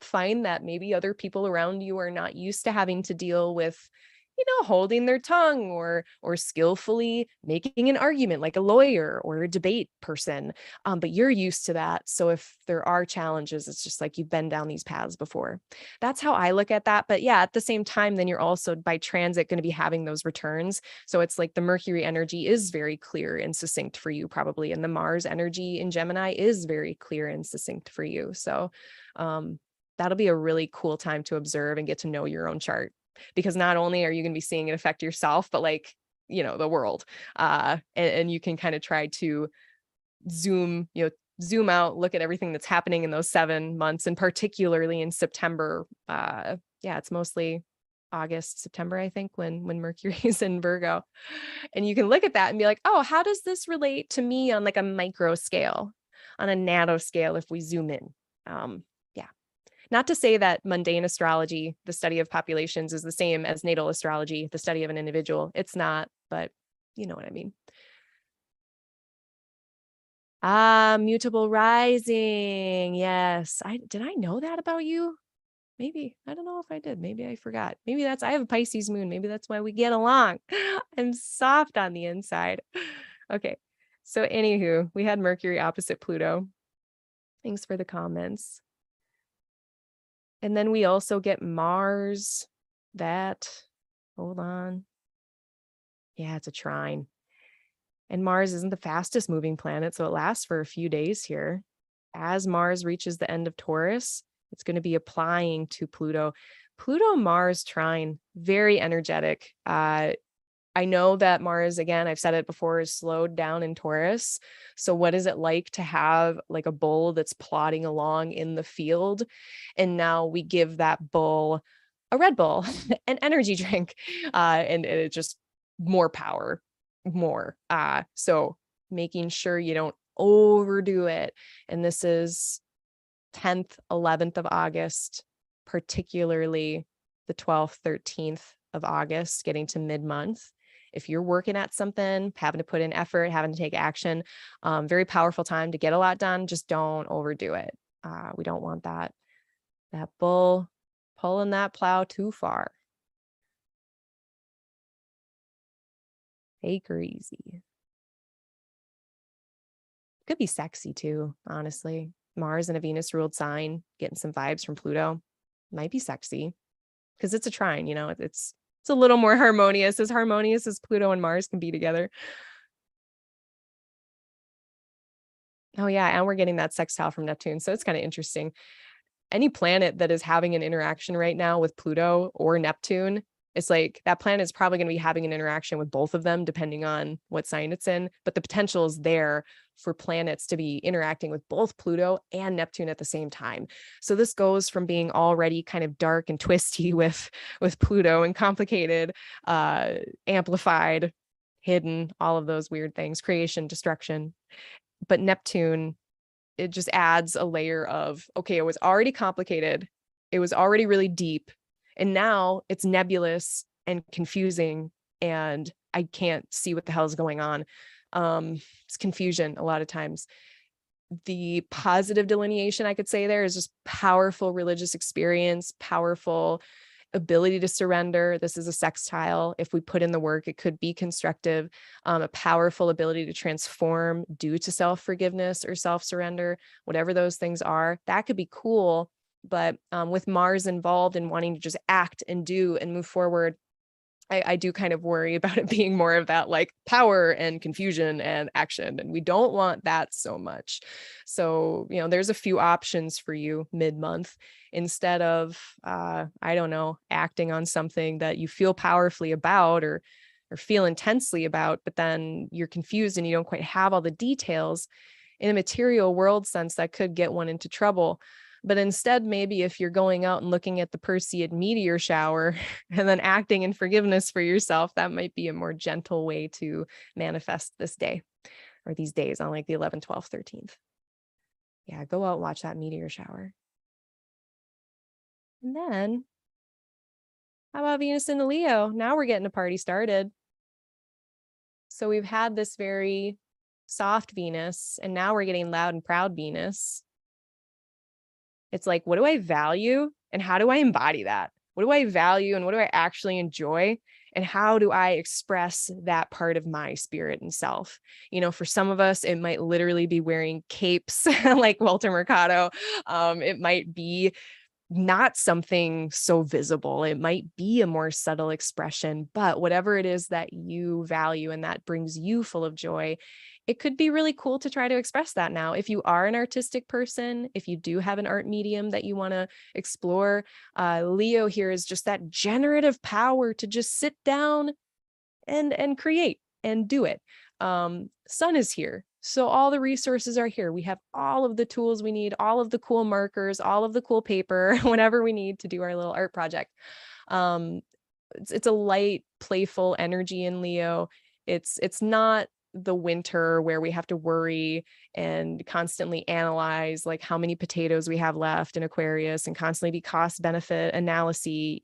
find that maybe other people around you are not used to having to deal with, holding their tongue or skillfully making an argument like a lawyer or a debate person. But you're used to that. So if there are challenges, it's just like you've been down these paths before. That's how I look at that. But yeah, at the same time, then you're also by transit going to be having those returns. So it's like the Mercury energy is very clear and succinct for you, probably. And the Mars energy in Gemini is very clear and succinct for you. So that'll be a really cool time to observe and get to know your own chart, because not only are you going to be seeing it affect yourself, but like, the world. And you can kind of try to zoom out, look at everything that's happening in those 7 months, and particularly in September. It's mostly August, September, I think, when Mercury is in Virgo. And you can look at that and be like, oh, how does this relate to me on like a micro scale, on a nano scale, if we zoom in? Not to say that mundane astrology, the study of populations, is the same as natal astrology, the study of an individual. It's not, but you know what I mean. Mutable rising. Yes. Did I know that about you? Maybe. I don't know if I did. Maybe I forgot. Maybe I have a Pisces moon. Maybe that's why we get along. I'm soft on the inside. Okay. So anywho, we had Mercury opposite Pluto. Thanks for the comments. And then we also get Mars. Hold on. Yeah, it's a trine. And Mars isn't the fastest moving planet, so it lasts for a few days here. As Mars reaches the end of Taurus, it's going to be applying to Pluto. Pluto-Mars trine, very energetic. I know that Mars, again, I've said it before, is slowed down in Taurus. So what is it like to have like a bull that's plodding along in the field? And now we give that bull a Red Bull, an energy drink, and it just more power, more. So making sure you don't overdo it. And this is 10th, 11th of August, particularly the 12th, 13th of August, getting to mid-month. If you're working at something, having to put in effort, having to take action, very powerful time to get a lot done. Just don't overdo it. We don't want that bull pulling that plow too far. Take her easy. Could be sexy too, honestly. Mars in a Venus ruled sign, getting some vibes from Pluto. Might be sexy because it's a trine, it's a little more harmonious as Pluto and Mars can be together. Oh yeah, and we're getting that sextile from Neptune, so it's kind of interesting. Any planet that is having an interaction right now with Pluto or Neptune, it's like that planet is probably going to be having an interaction with both of them, depending on what sign it's in. But the potential is there for planets to be interacting with both Pluto and Neptune at the same time. So this goes from being already kind of dark and twisty with Pluto and complicated, amplified, hidden, all of those weird things, creation, destruction. But Neptune, it just adds a layer of, okay, it was already complicated. It was already really deep. And now it's nebulous and confusing, and I can't see what the hell is going on. It's confusion a lot of times. The positive delineation I could say there is just powerful religious experience, powerful ability to surrender. This is a sextile. If we put in the work, it could be constructive. A powerful ability to transform due to self-forgiveness or self-surrender, whatever those things are. That could be cool. But with Mars involved and wanting to just act and do and move forward, I do kind of worry about it being more of that like power and confusion and action. And we don't want that so much. So, there's a few options for you mid-month. Instead of, I don't know, acting on something that you feel powerfully about or feel intensely about, but then you're confused and you don't quite have all the details. In a material world sense, that could get one into trouble. But instead, maybe if you're going out and looking at the Perseid meteor shower and then acting in forgiveness for yourself, that might be a more gentle way to manifest this day or these days on like the 11th, 12th, 13th. Yeah, go out and watch that meteor shower. And then, how about Venus in the Leo? Now we're getting a party started. So we've had this very soft Venus, and now we're getting loud and proud Venus. It's like, what do I value and how do I embody that? What do I value and what do I actually enjoy? And how do I express that part of my spirit and self? You know, for some of us, it might literally be wearing capes like Walter Mercado. It might be not something so visible. It might be a more subtle expression, but whatever it is that you value and that brings you full of joy, it could be really cool to try to express that now. If you are an artistic person, if you do have an art medium that you want to explore, Leo here is just that generative power to just sit down and create and do it. Sun is here. So all the resources are here. We have all of the tools we need, all of the cool markers, all of the cool paper, whatever we need to do our little art project. It's a light, playful energy in Leo. It's not the winter where we have to worry and constantly analyze like how many potatoes we have left in Aquarius and constantly be cost benefit analyses.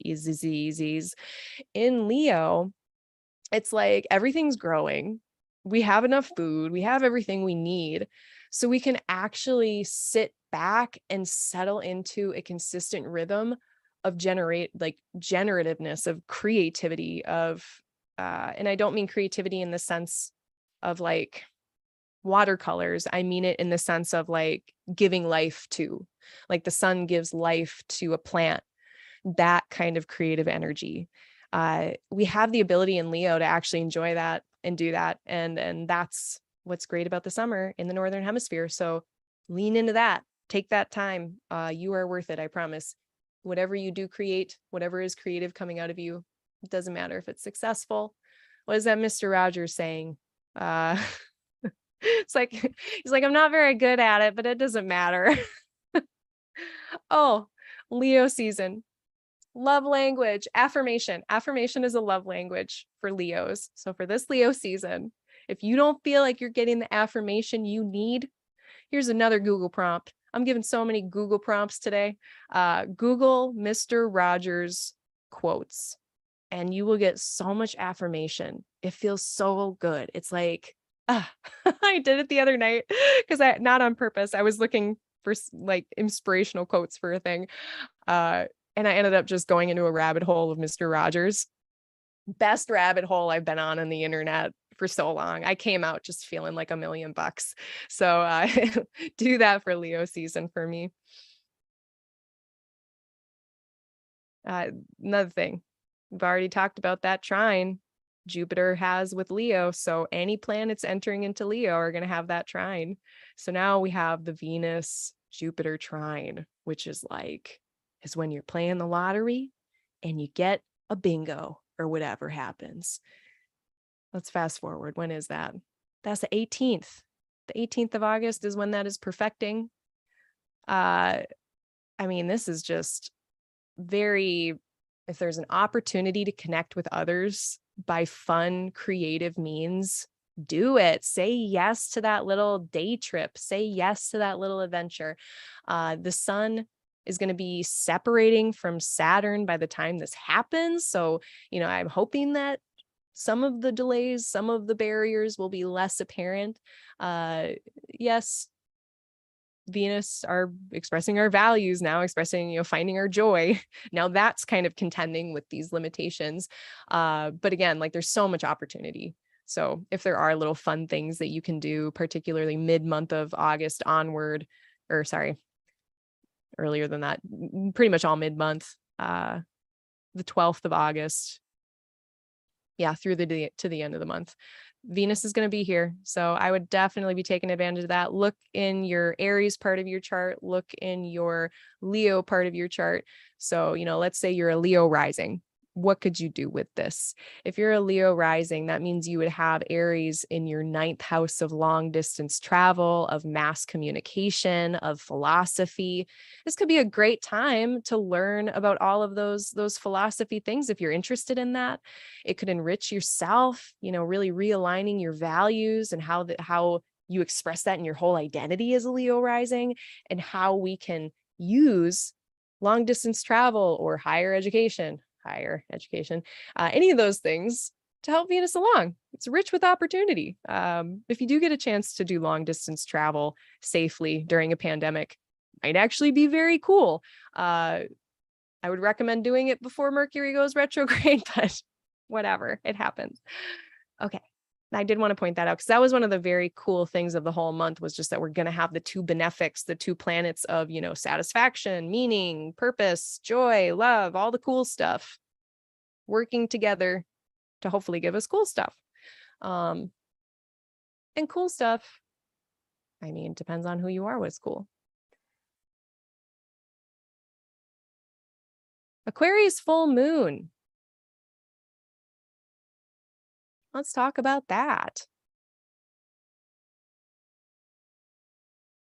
In Leo, it's like everything's growing. We have enough food. We have everything we need. So we can actually sit back and settle into a consistent rhythm of generativeness, of creativity, and I don't mean creativity in the sense of like watercolors. I mean it in the sense of like giving life to, like the sun gives life to a plant, that kind of creative energy. We have the ability in Leo to actually enjoy that and do that. And that's what's great about the summer in the Northern Hemisphere. So lean into that, take that time. You are worth it. I promise. Whatever you do create, whatever is creative coming out of you, it doesn't matter if it's successful. What is that Mr. Rogers saying? It's like, he's like, I'm not very good at it, but it doesn't matter. Oh, Leo season. Love language, affirmation. Affirmation is a love language for Leos. So for this Leo season, if you don't feel like you're getting the affirmation you need, here's another Google prompt. I'm giving so many Google prompts today. Google Mr. Rogers quotes, and you will get so much affirmation. It feels so good. It's like, I did it the other night because not on purpose. I was looking for like inspirational quotes for a thing. And I ended up just going into a rabbit hole of Mr. Rogers. Best rabbit hole I've been on the internet for so long. I came out just feeling like $1 million. So do that for Leo season for me. Another thing, we've already talked about that trine Jupiter has with Leo. So any planets entering into Leo are going to have that trine. So now we have the Venus Jupiter trine, which is when you're playing the lottery and you get a bingo or whatever happens. Let's fast forward. When is that? That's the 18th. The 18th of August is when that is perfecting. I mean, this is just very, if there's an opportunity to connect with others by fun, creative means, do it. Say yes to that little day trip. Say yes to that little adventure. The sun is going to be separating from Saturn by the time this happens. So, I'm hoping that some of the delays, some of the barriers will be less apparent. Yes, Venus are expressing our values now, expressing, finding our joy. Now that's kind of contending with these limitations. But again, there's so much opportunity. So if there are little fun things that you can do, particularly mid-month of August onward, or sorry, earlier than that, pretty much all mid-month, the 12th of August, through to the end of the month, Venus is going to be here. So I would definitely be taking advantage of that. Look in your Aries part of your chart, look in your Leo part of your chart. So, let's say you're a Leo rising. what could you do with this? If you're a Leo rising, that means you would have Aries in your 9th house of long distance travel, of mass communication, of philosophy. This could be a great time to learn about all of those philosophy things if you're interested in that. It could enrich yourself, really realigning your values and how you express that in your whole identity as a Leo rising, and how we can use long distance travel or higher education, any of those things to help Venus along. It's rich with opportunity. If you do get a chance to do long distance travel safely during a pandemic, might actually be very cool. I would recommend doing it before Mercury goes retrograde, but whatever, it happens. Okay. I did want to point that out because that was one of the very cool things of the whole month, was just that we're going to have the two benefics, the two planets of, satisfaction, meaning, purpose, joy, love, all the cool stuff working together to hopefully give us cool stuff. And cool stuff, depends on who you are, what's cool. Aquarius full moon. Let's talk about that.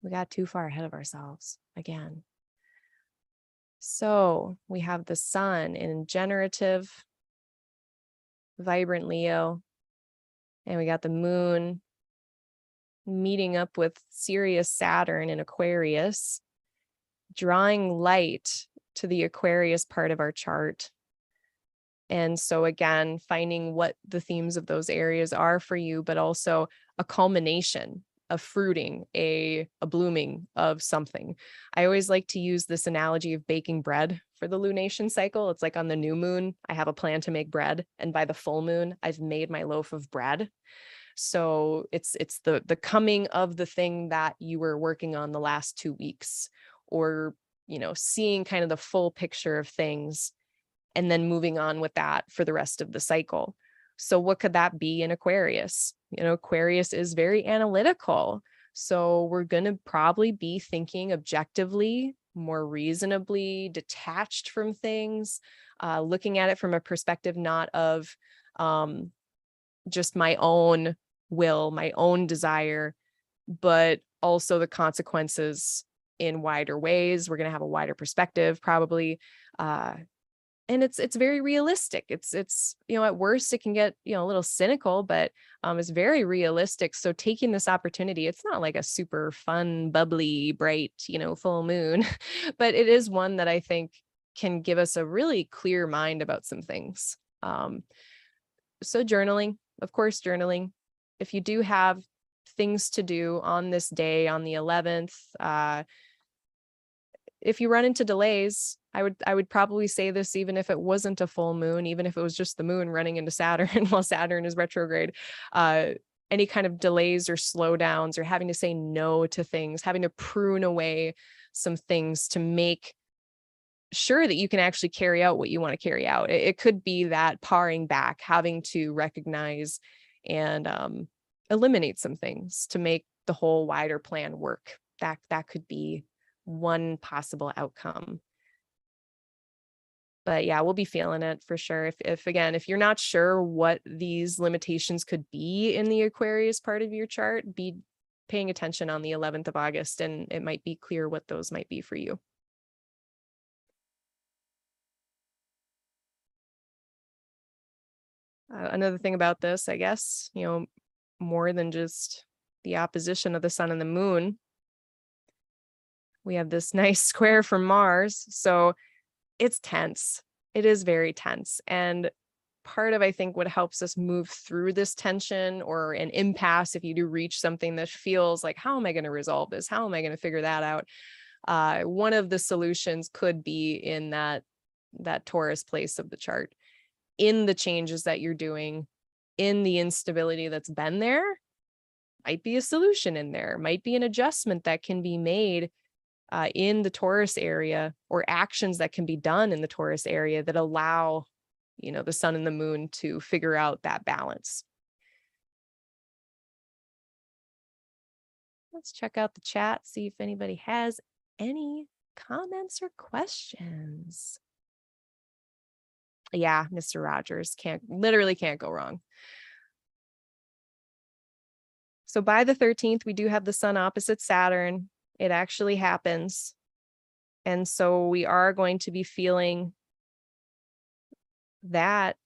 We got too far ahead of ourselves again. So we have the sun in generative, vibrant Leo, and we got the moon meeting up with Sirius Saturn in Aquarius, drawing light to the Aquarius part of our chart. And so again, finding what the themes of those areas are for you, but also a culmination, a fruiting, a blooming of something. I always like to use this analogy of baking bread for the lunation cycle. It's like on the new moon, I have a plan to make bread, and by the full moon, I've made my loaf of bread. So it's the coming of the thing that you were working on the last 2 weeks, or seeing kind of the full picture of things and then moving on with that for the rest of the cycle. So what could that be in Aquarius? Aquarius is very analytical. So we're going to probably be thinking objectively, more reasonably, detached from things, looking at it from a perspective not of just my own will, my own desire, but also the consequences in wider ways. We're going to have a wider perspective probably. And it's very realistic. It's at worst it can get a little cynical, but it's very realistic. So taking this opportunity, it's not like a super fun, bubbly, bright, full moon, but it is one that I think can give us a really clear mind about some things. So journaling, of course, journaling. If you do have things to do on this day, on the 11th, if you run into delays, I would probably say this even if it wasn't a full moon, even if it was just the moon running into Saturn while Saturn is retrograde, any kind of delays or slowdowns or having to say no to things, having to prune away some things to make sure that you can actually carry out what you want to carry out. It could be that paring back, having to recognize and eliminate some things to make the whole wider plan work. That could be one possible outcome. But yeah, we'll be feeling it for sure. If you're not sure what these limitations could be in the Aquarius part of your chart, be paying attention on the 11th of August, and it might be clear what those might be for you. Another thing about this, I guess, more than just the opposition of the sun and the moon, we have this nice square from Mars. So it's tense. It is very tense. And part of, I think, what helps us move through this tension or an impasse, if you do reach something that feels like, how am I going to resolve this? How am I going to figure that out? One of the solutions could be in that Taurus place of the chart, in the changes that you're doing, in the instability that's been there. Might be a solution in there, might be an adjustment that can be made in the Taurus area, or actions that can be done in the Taurus area that allow, the sun and the moon to figure out that balance. Let's check out the chat, see if anybody has any comments or questions. Yeah, Mr. Rogers literally can't go wrong. So by the 13th, we do have the sun opposite Saturn. It actually happens. And so we are going to be feeling that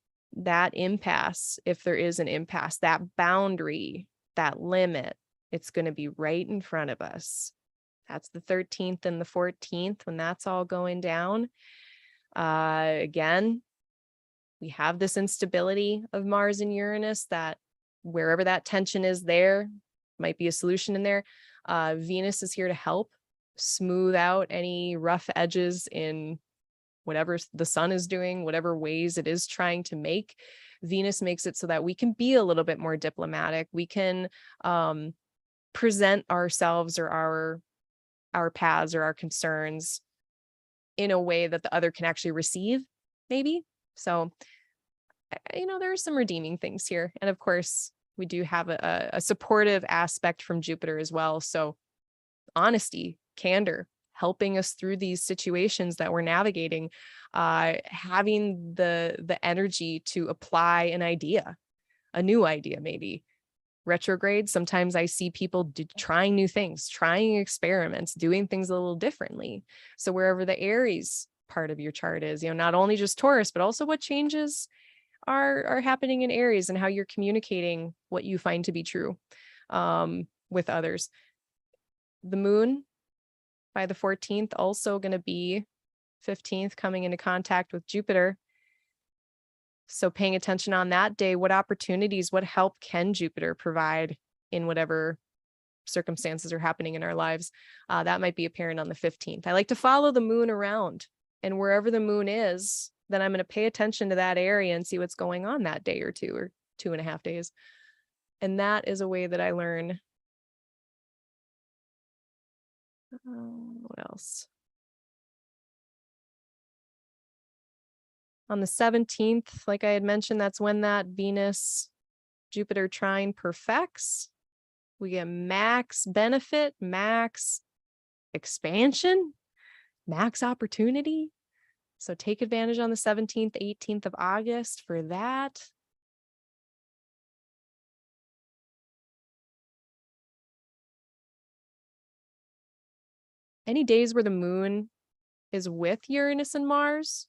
impasse, if there is an impasse, that boundary, that limit, it's going to be right in front of us. That's the 13th and the 14th when that's all going down. Again, we have this instability of Mars and Uranus, that wherever that tension is, there might be a solution in there. Venus is here to help smooth out any rough edges in whatever the sun is doing, whatever ways it is trying to make. Venus makes it so that we can be a little bit more diplomatic. We can present ourselves or our paths or our concerns in a way that the other can actually receive, maybe. So, there are some redeeming things here. And of course, we do have a supportive aspect from Jupiter as well. So honesty, candor, helping us through these situations that we're navigating, having the energy to apply an idea, a new idea, maybe. Retrograde, sometimes I see people trying new things, trying experiments, doing things a little differently. So wherever the Aries part of your chart is, not only just Taurus, but also what changes are happening in Aries and how you're communicating what you find to be true with others. The moon by the 14th, also going to be 15th, coming into contact with Jupiter. So paying attention on that day, what opportunities, what help can Jupiter provide in whatever circumstances are happening in our lives? That might be apparent on the 15th. I like to follow the moon around, and wherever the moon is, then I'm going to pay attention to that area and see what's going on that day or 2.5 days. And that is a way that I learn. What else? On the 17th, like I had mentioned, that's when that Venus-Jupiter trine perfects. We get max benefit, max expansion, max opportunity. So take advantage on the 17th, 18th of August for that. Any days where the moon is with Uranus and Mars,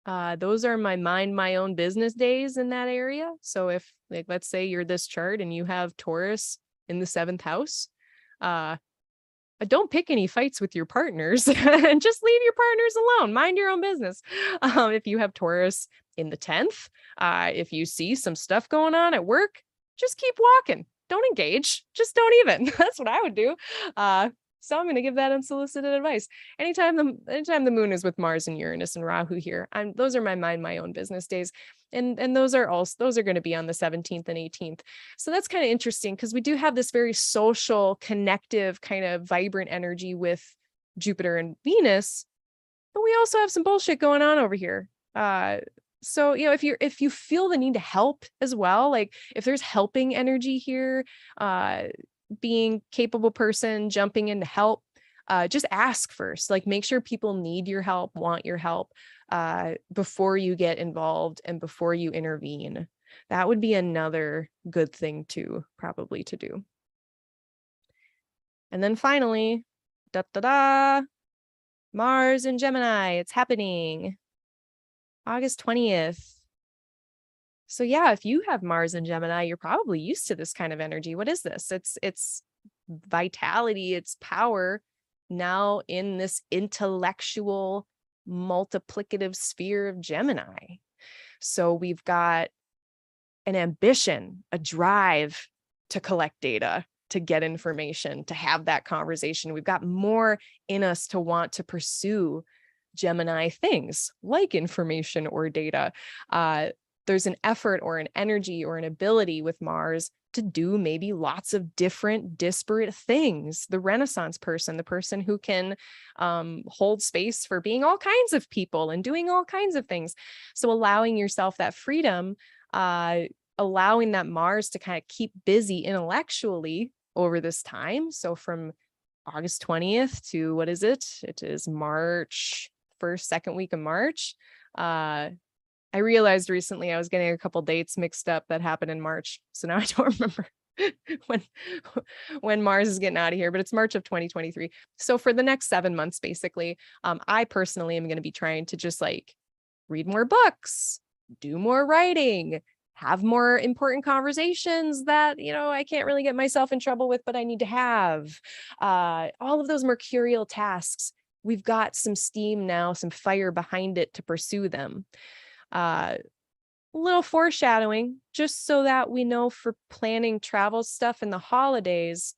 those are my mind my own business days in that area. So if, like, let's say you're this chart and you have Taurus in the 7th house, don't pick any fights with your partners and just leave your partners alone. Mind your own business. If you have Taurus in the 10th, if you see some stuff going on at work, just keep walking. Don't engage. Just don't even. That's what I would do. So I'm going to give that unsolicited advice. Anytime the moon is with Mars and Uranus and Rahu here, those are my mind my own business days. And those are going to be on the 17th and 18th. So that's kind of interesting because we do have this very social, connective, kind of vibrant energy with Jupiter and Venus, but we also have some bullshit going on over here. So, if you feel the need to help as well, like if there's helping energy here, being capable person, jumping in to help, just ask first, like make sure people need your help, want your help, before you get involved and before you intervene. That would be another good thing probably to do. And then finally, Mars in Gemini, it's happening August 20th. So yeah, if you have Mars in Gemini, you're probably used to this kind of energy. What is this? It's vitality, it's power now in this intellectual, multiplicative sphere of Gemini. So we've got an ambition, a drive to collect data, to get information, to have that conversation. We've got more in us to want to pursue Gemini things like information or data. There's an effort or an energy or an ability with Mars to do maybe lots of different disparate things. The Renaissance person, the person who can hold space for being all kinds of people and doing all kinds of things. So allowing yourself that freedom, allowing that Mars to kind of keep busy intellectually over this time. So from August 20th to what is it? It is March 1st, second week of March. I realized recently I was getting a couple dates mixed up that happened in March. So now I don't remember when when Mars is getting out of here, but it's March of 2023. So for the next 7 months, basically, I personally am going to be trying to just like read more books, do more writing, have more important conversations that, I can't really get myself in trouble with, but I need to have. All of those mercurial tasks, we've got some steam now, some fire behind it to pursue them. Little foreshadowing, just so that we know for planning travel stuff in the holidays,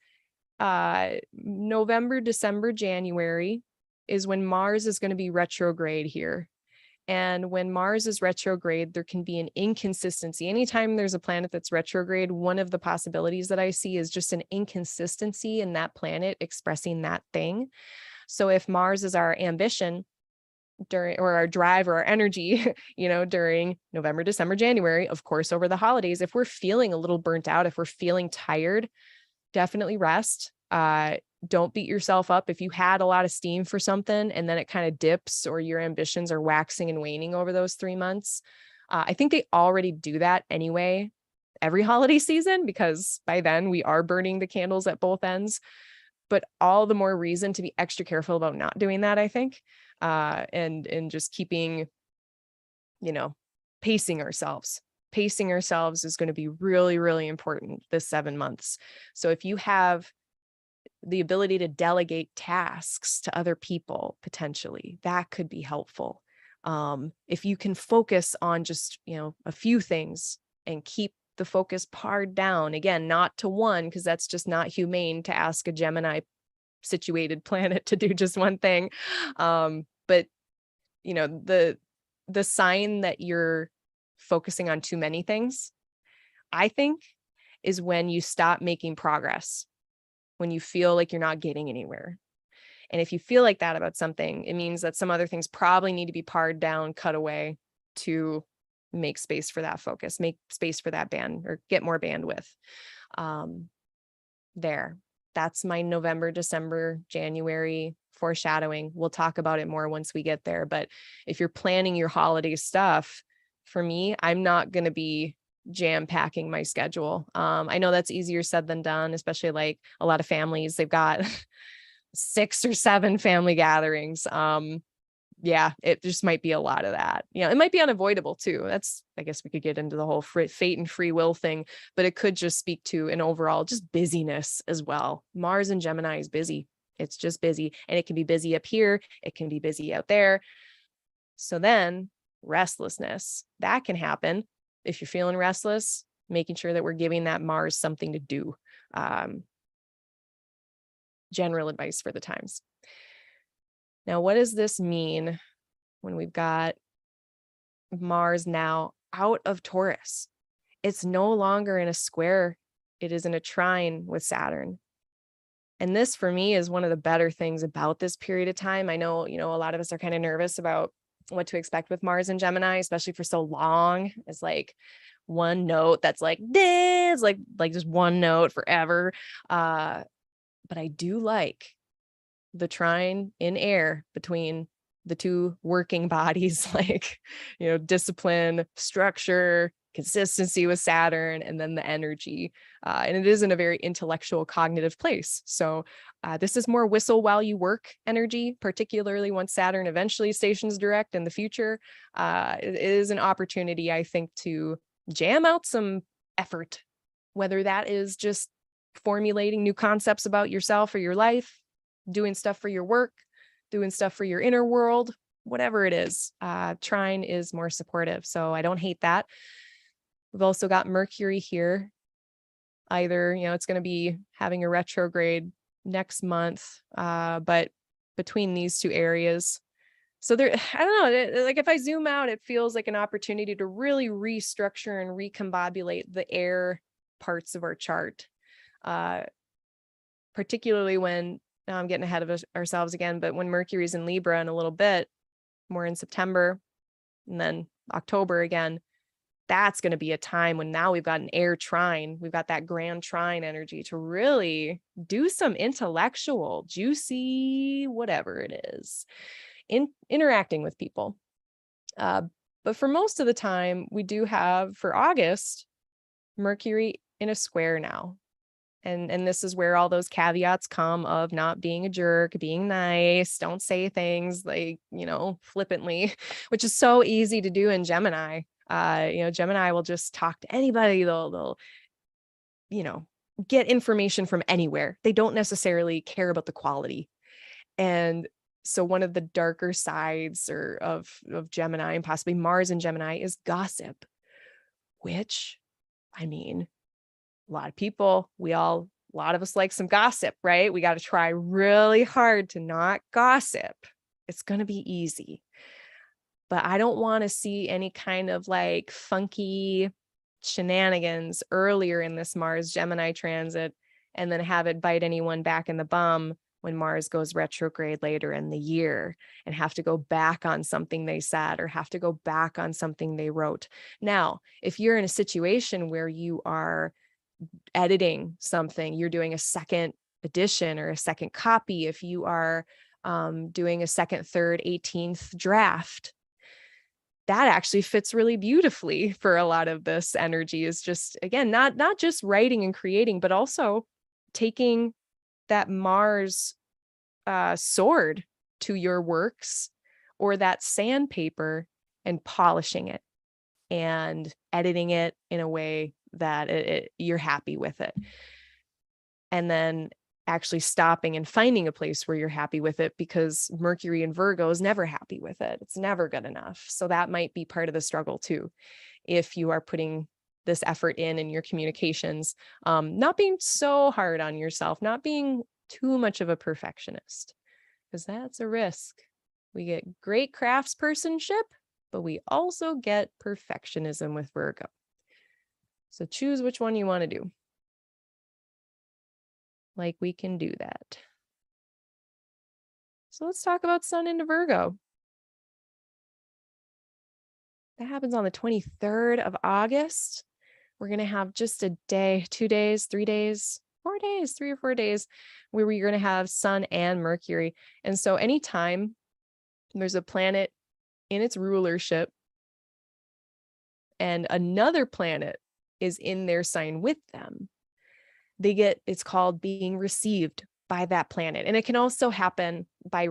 November, December, January is when Mars is going to be retrograde here. And when Mars is retrograde, there can be an inconsistency. Anytime there's a planet that's retrograde, one of the possibilities that I see is just an inconsistency in that planet expressing that thing. So if Mars is our ambition during, or our drive or our energy, during November, December, January, of course, over the holidays, if we're feeling a little burnt out, if we're feeling tired, definitely rest. Don't beat yourself up if you had a lot of steam for something and then it kind of dips, or your ambitions are waxing and waning over those 3 months. I think they already do that anyway, every holiday season, because by then we are burning the candles at both ends. But all the more reason to be extra careful about not doing that, I think, and just keeping, pacing ourselves. Pacing ourselves is going to be really, really important this 7 months. So if you have the ability to delegate tasks to other people, potentially, that could be helpful. If you can focus on just, a few things and keep the focus pared down, again, not to one, because that's just not humane to ask a Gemini situated planet to do just one thing. But the sign that you're focusing on too many things, I think, is when you stop making progress, when you feel like you're not getting anywhere. And if you feel like that about something, it means that some other things probably need to be pared down, cut away, to make space for that focus, make space for that band, or get more bandwidth. That's my November, December, January foreshadowing. We'll talk about it more once we get there. But if you're planning your holiday stuff, for me, I'm not going to be jam packing my schedule. I know that's easier said than done, especially like a lot of families, they've got 6 or 7 family gatherings. It just might be a lot of that. It might be unavoidable too. I guess we could get into the whole fate and free will thing, but it could just speak to an overall just busyness as well. Mars and Gemini is busy. It's just busy, and it can be busy up here. It can be busy out there. So then restlessness, that can happen. If you're feeling restless, making sure that we're giving that Mars something to do. General advice for the times. Now, what does this mean when we've got Mars now out of Taurus? It's no longer in a square. It is in a trine with Saturn. And this, for me, is one of the better things about this period of time. I know, a lot of us are kind of nervous about what to expect with Mars and Gemini, especially for so long. It's like one note that's like this, like just one note forever. But I do like the trine in air between the two working bodies, like, discipline, structure, consistency with Saturn, and then the energy. And it is in a very intellectual, cognitive place. So this is more whistle while you work energy, particularly once Saturn eventually stations direct in the future. It is an opportunity, I think, to jam out some effort, whether that is just formulating new concepts about yourself or your life, doing stuff for your work, doing stuff for your inner world, whatever it is. Trine is more supportive. So I don't hate that. We've also got Mercury here. Either, it's going to be having a retrograde next month, but between these two areas. So there, I don't know, like if I zoom out, it feels like an opportunity to really restructure and recombobulate the air parts of our chart. Particularly when, now I'm getting ahead of ourselves again, but when Mercury's in Libra in a little bit, more in September, and then October again, that's going to be a time when now we've got an air trine. We've got that grand trine energy to really do some intellectual, juicy, whatever it is, interacting with people. But for most of the time, we do have, for August, Mercury in a square now. And this is where all those caveats come of not being a jerk, being nice, don't say things like, flippantly, which is so easy to do in Gemini. Gemini will just talk to anybody. They'll get information from anywhere. They don't necessarily care about the quality. And so one of the darker sides of Gemini, and possibly Mars in Gemini, is gossip, which, I mean, a lot of us like some gossip, right? We got to try really hard to not gossip. It's going to be easy. But I don't want to see any kind of like funky shenanigans earlier in this Mars Gemini transit and then have it bite anyone back in the bum when Mars goes retrograde later in the year and have to go back on something they said or have to go back on something they wrote. Now, if you're in a situation where you are editing something, you're doing a second edition or a second copy, if you are doing a second, third, 18th draft, that actually fits really beautifully for a lot of this energy. Is just, again, not just writing and creating, but also taking that Mars sword to your works or that sandpaper and polishing it and editing it in a way that you're happy with it. And then actually stopping and finding a place where you're happy with it, because Mercury in Virgo is never happy with it. It's never good enough. So that might be part of the struggle too. If you are putting this effort in your communications, not being so hard on yourself, not being too much of a perfectionist, because that's a risk. We get great craftspersonship, but we also get perfectionism with Virgo. So choose which one you want to do. Like, we can do that. So let's talk about Sun into Virgo. That happens on the 23rd of August. We're going to have just a day, 2 days, 3 days, 4 days, 3 or 4 days where we're going to have Sun and Mercury. And so anytime there's a planet in its rulership and another planet is in their sign with them, it's called being received by that planet. And it can also happen by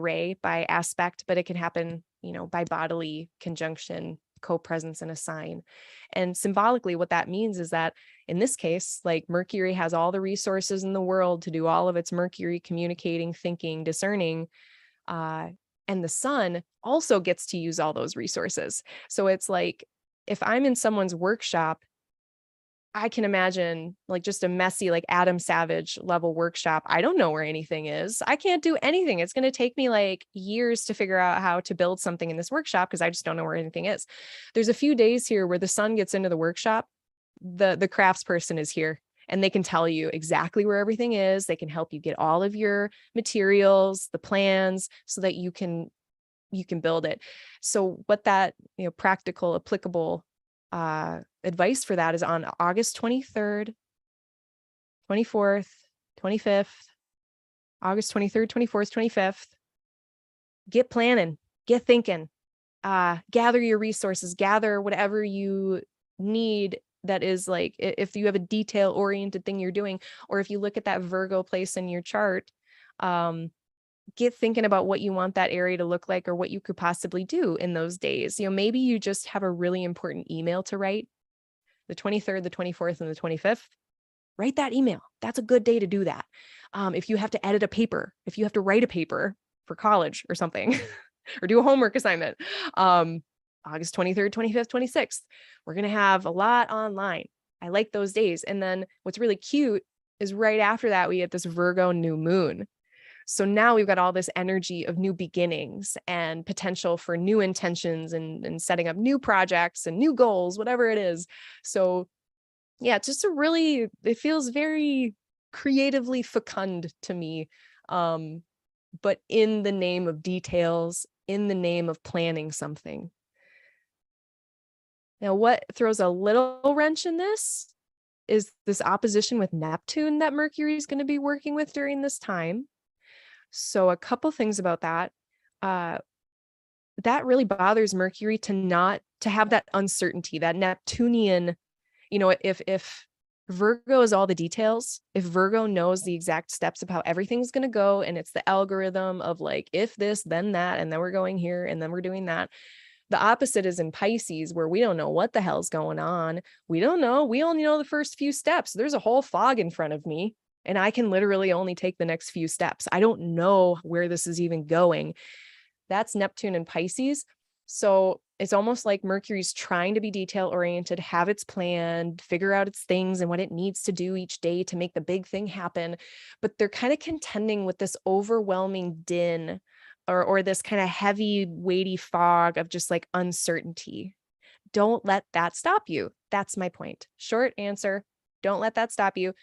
aspect, but it can happen, by bodily conjunction, co-presence in a sign. And symbolically, what that means is that in this case, like, Mercury has all the resources in the world to do all of its Mercury communicating, thinking, discerning, and the Sun also gets to use all those resources. So it's like, if I'm in someone's workshop, I can imagine like just a messy, like Adam Savage level workshop. I don't know where anything is. I can't do anything. It's going to take me like years to figure out how to build something in this workshop because I just don't know where anything is. There's a few days here where the Sun gets into the workshop. The crafts person is here and they can tell you exactly where everything is. They can help you get all of your materials, the plans, so that you can build it. So what that, practical, applicable advice for that is on August 23rd, 24th, 25th, August 23rd, 24th, 25th. Get planning, get thinking, gather your resources, gather whatever you need. That is, like, if you have a detail oriented thing you're doing, or if you look at that Virgo place in your chart, get thinking about what you want that area to look like or what you could possibly do in those days. Maybe you just have a really important email to write, the 23rd, the 24th, and the 25th. Write that email. That's a good day to do that. If you have to edit a paper, if you have to write a paper for college or something, or do a homework assignment, August 23rd, 25th, 26th, we're going to have a lot online. I like those days. And then what's really cute is right after that, we get this Virgo new moon. So now we've got all this energy of new beginnings and potential for new intentions and setting up new projects and new goals, whatever it is. So yeah, just it feels very creatively fecund to me. But in the name of details, in the name of planning something. Now, what throws a little wrench in this is this opposition with Neptune that Mercury is going to be working with during this time. So a couple things about that. that really bothers Mercury to have that uncertainty, that Neptunian, if Virgo is all the details, if Virgo knows the exact steps of how everything's going to go, and it's the algorithm of like, if this, then that, and then we're going here, and then we're doing that. The opposite is in Pisces, where we don't know what the hell's going on. We don't know. We only know the first few steps. There's a whole fog in front of me, and I can literally only take the next few steps. I don't know where this is even going. That's Neptune and Pisces. So it's almost like Mercury's trying to be detail oriented, have its plan, figure out its things and what it needs to do each day to make the big thing happen. But they're kind of contending with this overwhelming din or this kind of heavy, weighty fog of just like uncertainty. Don't let that stop you. That's my point. Short answer. Don't let that stop you.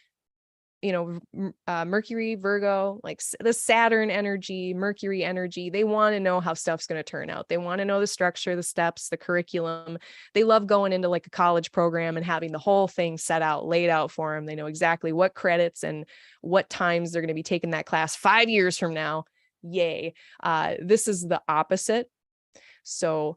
Mercury, Virgo, like the Saturn energy, Mercury energy, they want to know how stuff's going to turn out. They want to know the structure, the steps, the curriculum. They love going into like a college program and having the whole thing set out, laid out for them. They know exactly what credits and what times they're going to be taking that class 5 years from now. Yay. This is the opposite. So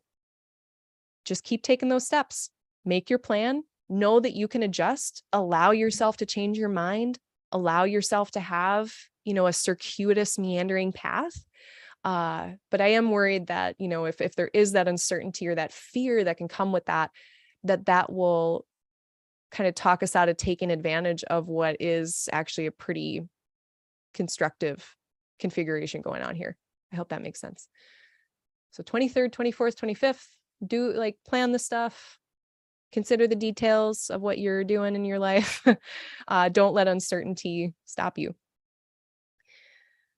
just keep taking those steps. Make your plan. Know that you can adjust. Allow yourself to change your mind. Allow yourself to have, a circuitous, meandering path. But I am worried that, if there is that uncertainty or that fear that can come with that will kind of talk us out of taking advantage of what is actually a pretty constructive configuration going on here. I hope that makes sense. So 23rd, 24th, 25th, plan the stuff. Consider the details of what you're doing in your life. Don't let uncertainty stop you.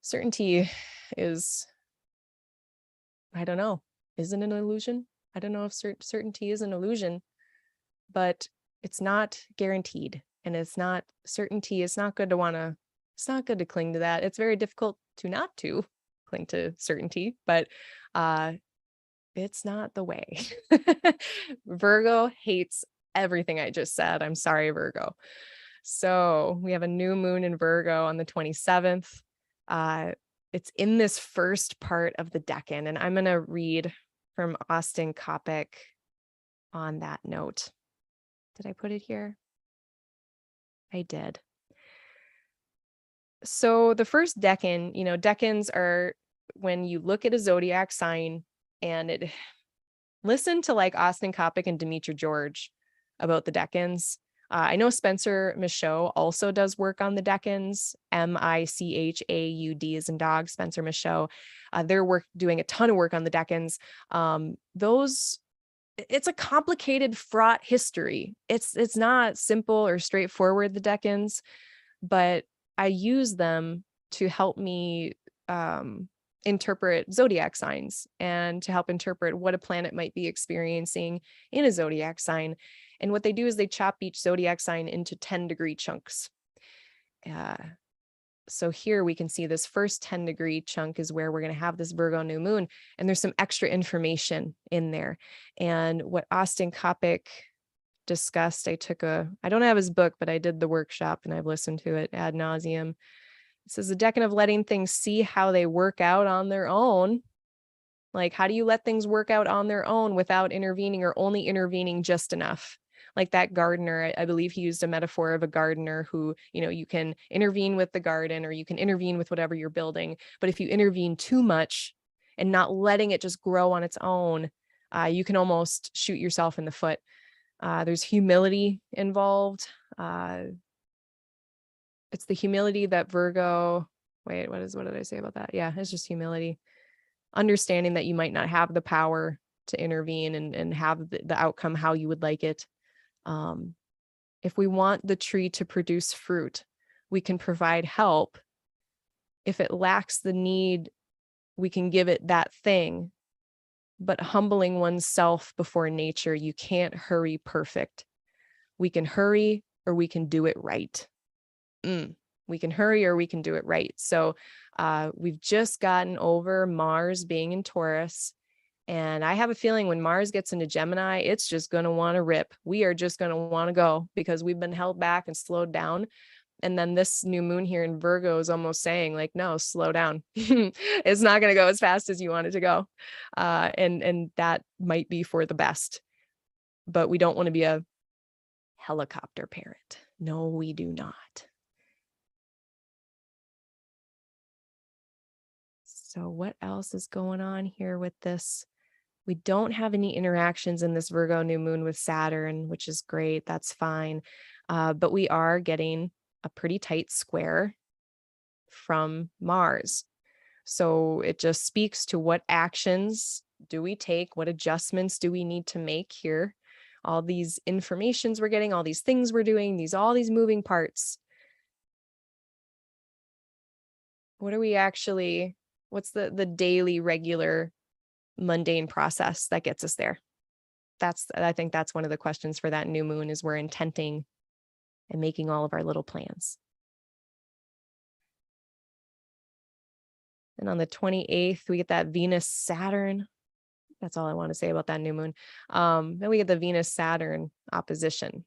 Certainty is, I don't know, isn't an illusion. I don't know if certainty is an illusion, but it's not guaranteed. And it's not certainty. It's not good to cling to that. It's very difficult not to cling to certainty, but it's not the way. Virgo hates everything I just said. I'm sorry, Virgo. So we have a new moon in Virgo on the 27th. It's in this first part of the decan, and I'm going to read from Austin Coppock on that note. Did I put it here? I did. So the first decan, decans are when you look at a zodiac sign, and listen to like Austin Coppock and Demetra George about the decans. I know Spencer Michaud also does work on the decans. Michaud as in dog, Spencer Michaud. They're doing a ton of work on the decans. It's a complicated, fraught history. It's not simple or straightforward, the decans, but I use them to help me interpret zodiac signs and to help interpret what a planet might be experiencing in a zodiac sign. And what they do is they chop each zodiac sign into 10-degree chunks. So here we can see this first 10-degree chunk is where we're going to have this Virgo new moon, and there's some extra information in there. And what Austin Coppock discussed, I don't have his book, but I did the workshop and I've listened to it ad nauseum. This is a decan of letting things see how they work out on their own. Like, how do you let things work out on their own without intervening, or only intervening just enough? Like that gardener, I believe he used a metaphor of a gardener who, you can intervene with the garden or you can intervene with whatever you're building. But if you intervene too much and not letting it just grow on its own, you can almost shoot yourself in the foot. There's humility involved. It's the humility that Virgo, what did I say about that? Yeah, it's just humility. Understanding that you might not have the power to intervene and have the outcome how you would like it. If we want the tree to produce fruit, we can provide help. If it lacks the need, we can give it that thing. But humbling oneself before nature, you can't hurry perfect. We can hurry or we can do it right. We can hurry or we can do it right. So we've just gotten over Mars being in Taurus. And I have a feeling when Mars gets into Gemini, it's just going to want to rip. We are just going to want to go because we've been held back and slowed down. And then this new moon here in Virgo is almost saying like, no, slow down. It's not going to go as fast as you want it to go. And that might be for the best, but we don't want to be a helicopter parent. No, we do not. So what else is going on here with this? We don't have any interactions in this Virgo new moon with Saturn, which is great. That's fine. But we are getting a pretty tight square from Mars. So it just speaks to what actions do we take? What adjustments do we need to make here? All these informations we're getting, all these things we're doing, all these moving parts. What are we actually, what's the daily regular mundane process that gets us there? I think that's one of the questions for that new moon, is we're intenting and making all of our little plans. And on the 28th, we get that Venus Saturn. That's all I want to say about that new moon. Then we get the Venus Saturn opposition.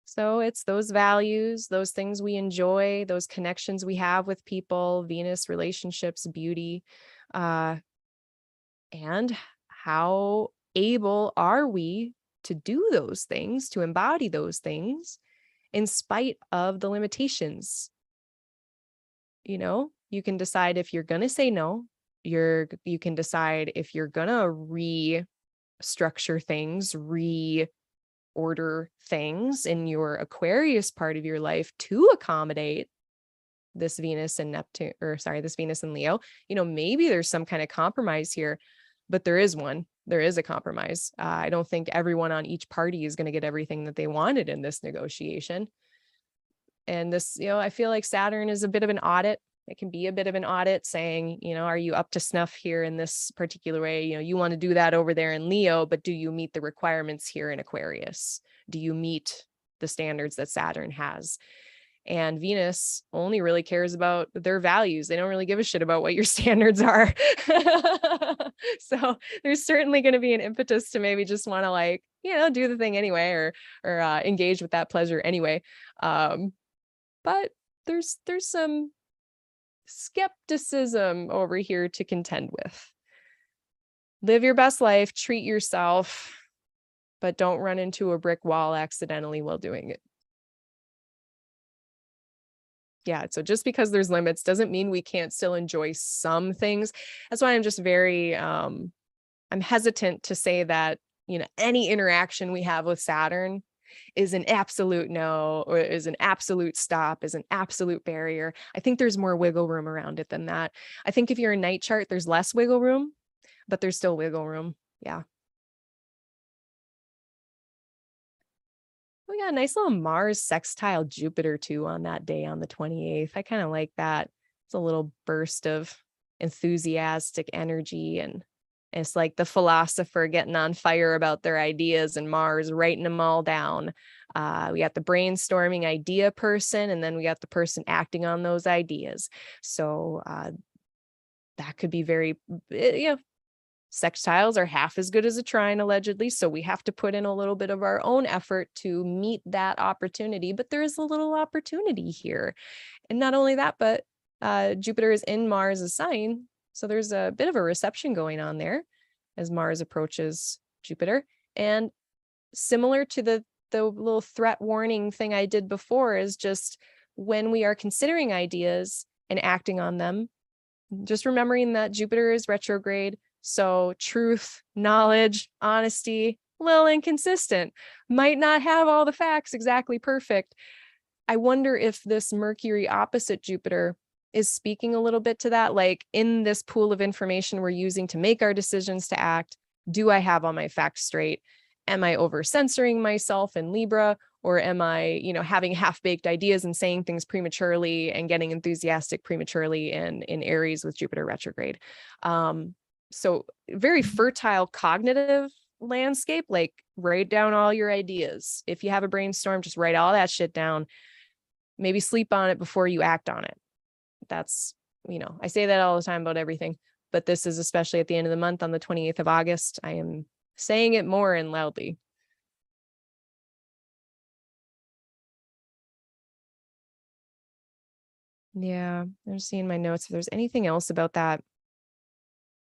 So it's those values, those things we enjoy, those connections we have with people, Venus, relationships, beauty, and how able are we to do those things, to embody those things in spite of the limitations. You know, you can decide if you're going to say no. You can decide if you're going to restructure things, reorder things in your Aquarius part of your life to accommodate this Venus and Neptune, or sorry, this Venus and Leo. You know, maybe there's some kind of compromise here, but there is one. There is a compromise. I don't think everyone on each party is going to get everything that they wanted in this negotiation. And this, you know, I feel like Saturn is a bit of an audit. It can be a bit of an audit saying, you know, are you up to snuff here in this particular way? You know, you want to do that over there in Leo, but do you meet the requirements here in Aquarius? Do you meet the standards that Saturn has? And Venus only really cares about their values. They don't really give a shit about what your standards are. So there's certainly going to be an impetus to maybe just want to, like, you know, do the thing anyway, or engage with that pleasure anyway. But there's some skepticism over here to contend with. Live your best life, treat yourself, but don't run into a brick wall accidentally while doing it. Yeah, so just because there's limits doesn't mean we can't still enjoy some things. That's why I'm just very, I'm hesitant to say that, you know, any interaction we have with Saturn is an absolute no, or is an absolute stop, is an absolute barrier. I think there's more wiggle room around it than that. I think if you're a night chart, there's less wiggle room, but there's still wiggle room. Yeah. We got a nice little Mars sextile Jupiter too on that day, on the 28th. I kind of like that. It's a little burst of enthusiastic energy, and it's like the philosopher getting on fire about their ideas, and Mars writing them all down. We got the brainstorming idea person, and then we got the person acting on those ideas. So that could be very, you know, sextiles are half as good as a trine, allegedly. So we have to put in a little bit of our own effort to meet that opportunity. But there is a little opportunity here. And not only that, but Jupiter is in Mars' sign. So there's a bit of a reception going on there as Mars approaches Jupiter. And similar to the little threat warning thing I did before, is just when we are considering ideas and acting on them, just remembering that Jupiter is retrograde. So truth, knowledge, honesty, a little inconsistent, might not have all the facts exactly perfect. I wonder if this Mercury opposite Jupiter is speaking a little bit to that. Like, in this pool of information we're using to make our decisions to act, do I have all my facts straight? Am I over censoring myself in Libra? Or am I, you know, having half-baked ideas and saying things prematurely and getting enthusiastic prematurely in Aries with Jupiter retrograde? So very fertile cognitive landscape. Like, write down all your ideas. If you have a brainstorm, just write all that shit down. Maybe sleep on it before you act on it. That's, you know, I say that all the time about everything, but this is especially at the end of the month on the 28th of August. I am saying it more and loudly. Yeah, I'm seeing my notes. If there's anything else about that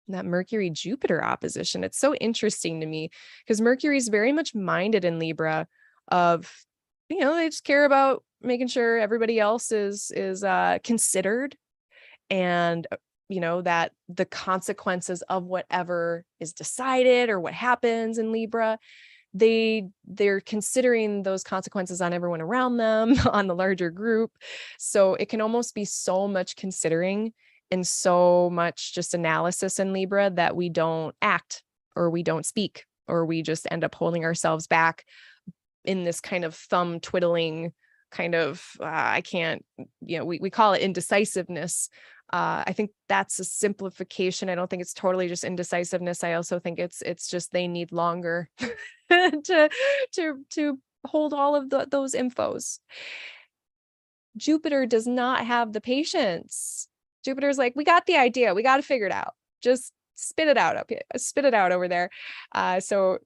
Mercury Jupiter opposition, it's so interesting to me because Mercury is very much minded in Libra of, they just care about making sure everybody else is considered, and that the consequences of whatever is decided or what happens in Libra, they're considering those consequences on everyone around them, on the larger group. So it can almost be so much considering and so much just analysis in Libra that we don't act, or we don't speak, or we just end up holding ourselves back in this kind of thumb twiddling kind of, I can't, we call it indecisiveness. I think that's a simplification. I don't think it's totally just indecisiveness. I also think it's just they need longer to hold all of those infos. Jupiter does not have the patience. Jupiter's like, we got the idea, we got to figure it out. Just spit it out spit it out over there. So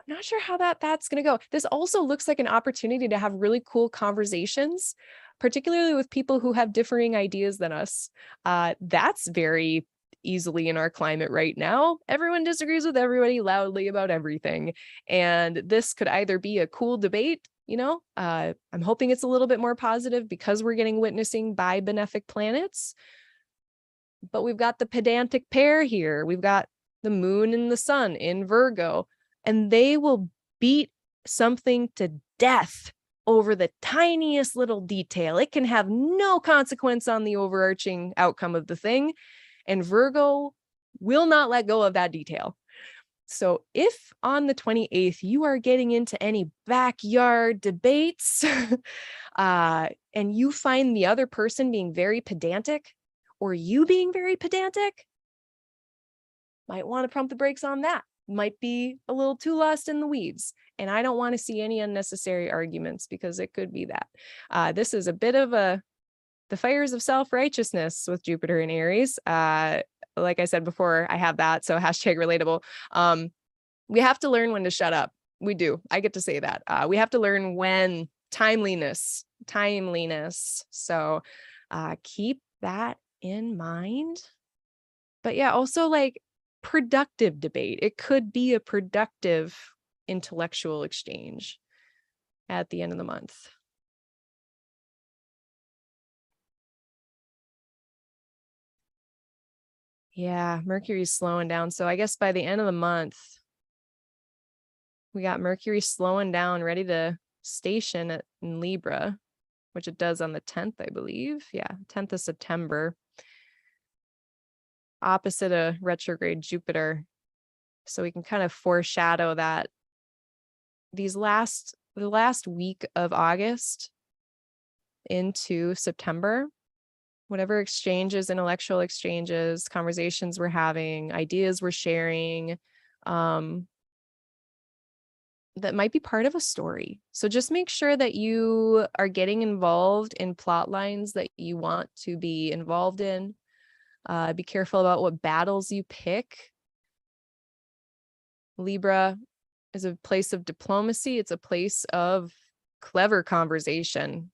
I'm not sure how that's going to go. This also looks like an opportunity to have really cool conversations, particularly with people who have differing ideas than us. That's very easily in our climate right now. Everyone disagrees with everybody loudly about everything. And this could either be a cool debate, I'm hoping it's a little bit more positive because we're getting witnessing by benefic planets. But we've got the pedantic pair here. We've got the moon and the sun in Virgo, and they will beat something to death over the tiniest little detail. It can have no consequence on the overarching outcome of the thing, and Virgo will not let go of that detail. So if on the 28th you are getting into any backyard debates and you find the other person being very pedantic, or you being very pedantic, might want to pump the brakes on that. Might be a little too lost in the weeds. And I don't want to see any unnecessary arguments, because it could be that. This is a bit of the fires of self-righteousness with Jupiter in Aries. Like I said before, I have that. So #relatable. We have to learn when to shut up. We do. I get to say that. We have to learn when timeliness. So keep that in mind. But yeah, also like productive debate. It could be a productive intellectual exchange at the end of the month. Yeah, Mercury's slowing down. So I guess by the end of the month, we got Mercury slowing down, ready to station in Libra, which it does on the 10th, I believe. Yeah, 10th of September. Opposite a retrograde Jupiter. So we can kind of foreshadow that the last week of August into September, whatever exchanges, intellectual exchanges, conversations we're having, ideas we're sharing, that might be part of a story. So just make sure that you are getting involved in plot lines that you want to be involved in. Be careful about what battles you pick. Libra is a place of diplomacy. It's a place of clever conversation.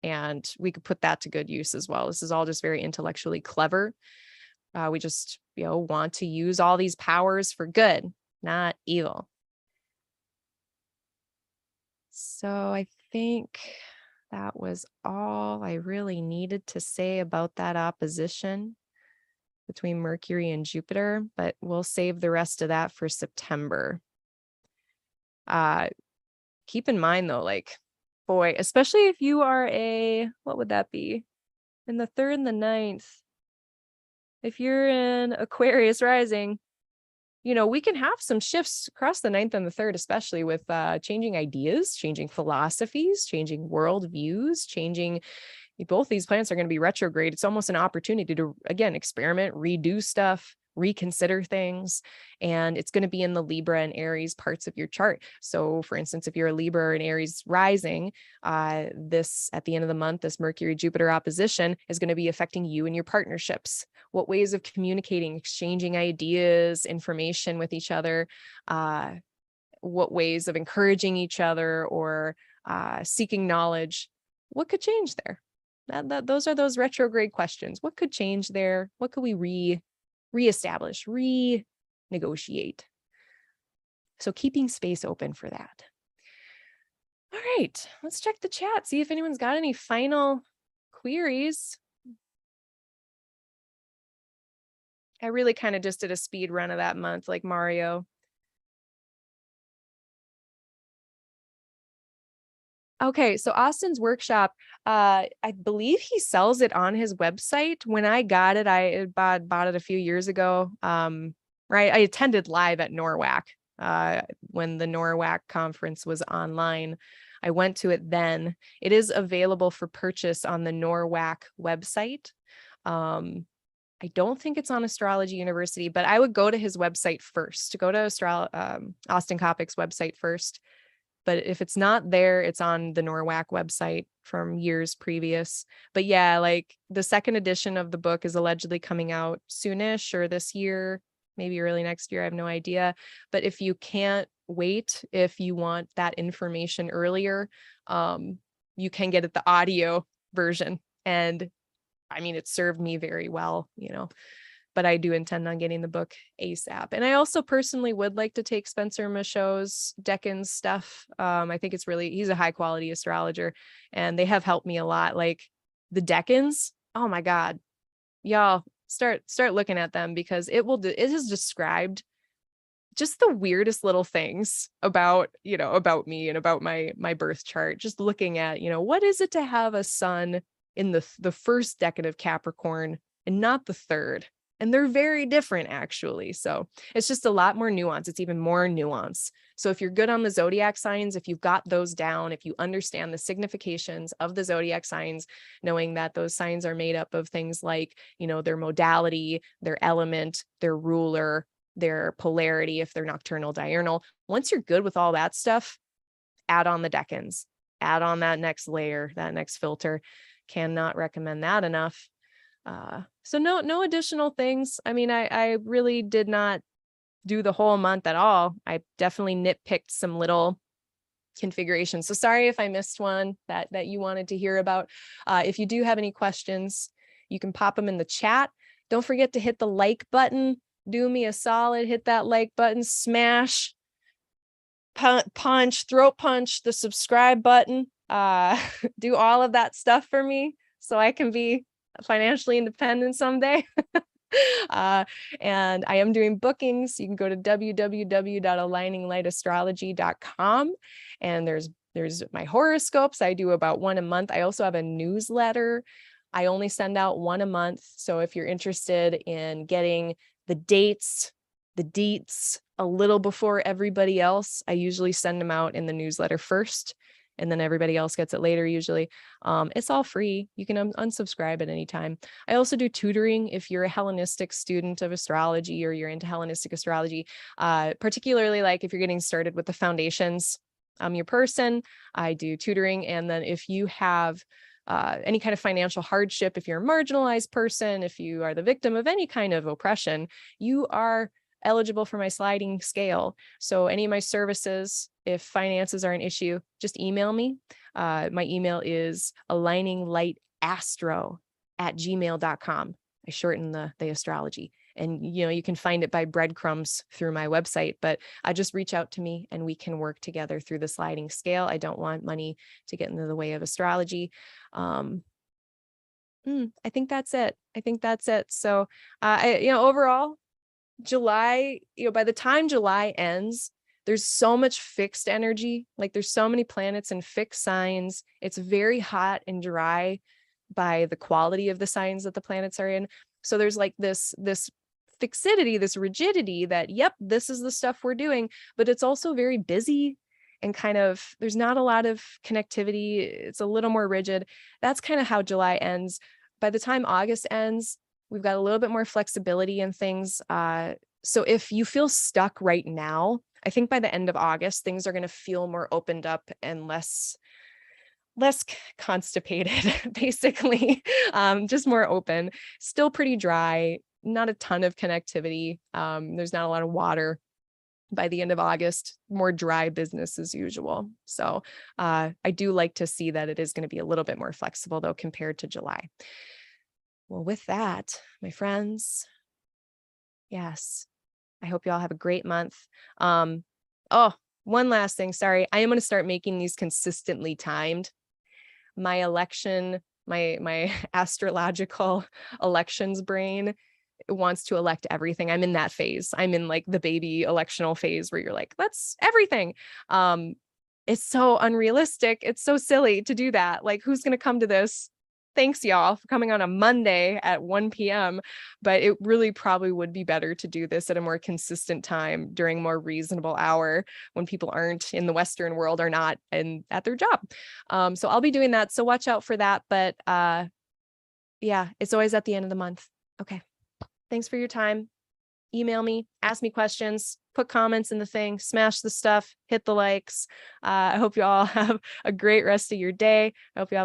And we could put that to good use as well. This is all just very intellectually clever. We just, want to use all these powers for good, not evil. So I think that was all I really needed to say about that opposition between Mercury and Jupiter, but we'll save the rest of that for September. Keep in mind though, boy, especially if you are what would that be? In the 3rd and the 9th, if you're in Aquarius rising, we can have some shifts across the 9th and the 3rd, especially with changing ideas, changing philosophies, changing worldviews, changing. Both these planets are going to be retrograde. It's almost an opportunity to, again, experiment, redo stuff, reconsider things. And it's going to be in the Libra and Aries parts of your chart. So for instance, if you're a Libra and Aries rising, this at the end of the month, this Mercury Jupiter opposition is going to be affecting you and your partnerships. What ways of communicating, exchanging ideas, information with each other, what ways of encouraging each other or seeking knowledge, what could change there? Those are those retrograde questions. What could change there? What could we reestablish, renegotiate? So keeping space open for that. All right, let's check the chat, see if anyone's got any final queries. I really kind of just did a speed run of that month, like Mario. Okay, so Austin's workshop, I believe he sells it on his website. When I got it, I bought it a few years ago. Right, I attended live at NORWAC when the NORWAC conference was online. I went to it then. It is available for purchase on the NORWAC website. I don't think it's on Astrology University, but I would go to his website first, to go to Austin Kopic's website first. But if it's not there, it's on the NORWAC website from years previous. But yeah, like the second edition of the book is allegedly coming out soonish, or this year, maybe early next year. I have no idea. But if you can't wait, if you want that information earlier, you can get it the audio version. And I mean, it served me very well, but I do intend on getting the book ASAP. And I also personally would like to take Spencer Michaud's Decans stuff. I think he's a high quality astrologer, and they have helped me a lot. Like the Decans, oh my God, y'all start looking at them, because it has described just the weirdest little things about me and about my birth chart. Just looking at, what is it to have a sun in the first decan of Capricorn and not the third? And they're very different, actually. So it's just a lot more nuance. It's even more nuance. So if you're good on the zodiac signs, if you've got those down, if you understand the significations of the zodiac signs, knowing that those signs are made up of things like, their modality, their element, their ruler, their polarity, if they're nocturnal, diurnal. Once you're good with all that stuff, add on the decans, add on that next layer, that next filter. Cannot recommend that enough. So no additional things. I mean, I really did not do the whole month at all. I definitely nitpicked some little configurations. So sorry if I missed one that you wanted to hear about. If you do have any questions, you can pop them in the chat. Don't forget to hit the like button. Do me a solid, hit that like button, smash, punch, throat punch the subscribe button. Do all of that stuff for me so I can be financially independent someday. And I am doing bookings. You can go to www.aligninglightastrology.com, and there's my horoscopes. I do about one a month. I also have a newsletter. I only send out one a month. So if you're interested in getting the dates, the deets a little before everybody else, I usually send them out in the newsletter first, and then everybody else gets it later usually. It's all free. You can unsubscribe at any time. I also do tutoring if you're a Hellenistic student of astrology, or you're into Hellenistic astrology, particularly like if you're getting started with the foundations. I'm your person. I do tutoring. And then if you have any kind of financial hardship, if you're a marginalized person, if you are the victim of any kind of oppression, you are eligible for my sliding scale. So any of my services, if finances are an issue, just email me. My email is aligninglight@gmail.com. I shorten the astrology. And, you can find it by breadcrumbs through my website, but just reach out to me and we can work together through the sliding scale. I don't want money to get into the way of astrology. I think that's it. So, overall, July, by the time July ends, there's so much fixed energy. Like there's so many planets in fixed signs. It's very hot and dry by the quality of the signs that the planets are in. So there's like this fixity, this rigidity that, yep, this is the stuff we're doing, but it's also very busy and kind of, there's not a lot of connectivity. It's a little more rigid. That's kind of how July ends. By the time August ends, we've got a little bit more flexibility in things. So if you feel stuck right now, I think by the end of August, things are going to feel more opened up and less constipated, basically. Just more open, still pretty dry, not a ton of connectivity. There's not a lot of water. by the end of August, more dry business as usual. So I do like to see that it is going to be a little bit more flexible though, compared to July. Well, with that, my friends, yes, I hope you all have a great month. Oh, one last thing. Sorry. I am going to start making these consistently timed. My election, my astrological elections brain wants to elect everything. I'm in that phase. I'm in like the baby electional phase where you're like, that's everything. It's so unrealistic. It's so silly to do that. Like, who's going to come to this? Thanks, y'all, for coming on a Monday at 1 p.m. But it really probably would be better to do this at a more consistent time during a more reasonable hour when people aren't in the Western world or not and at their job. So I'll be doing that. So watch out for that. But yeah, it's always at the end of the month. Okay. Thanks for your time. Email me, ask me questions, put comments in the thing, smash the stuff, hit the likes. I hope you all have a great rest of your day. I hope you all have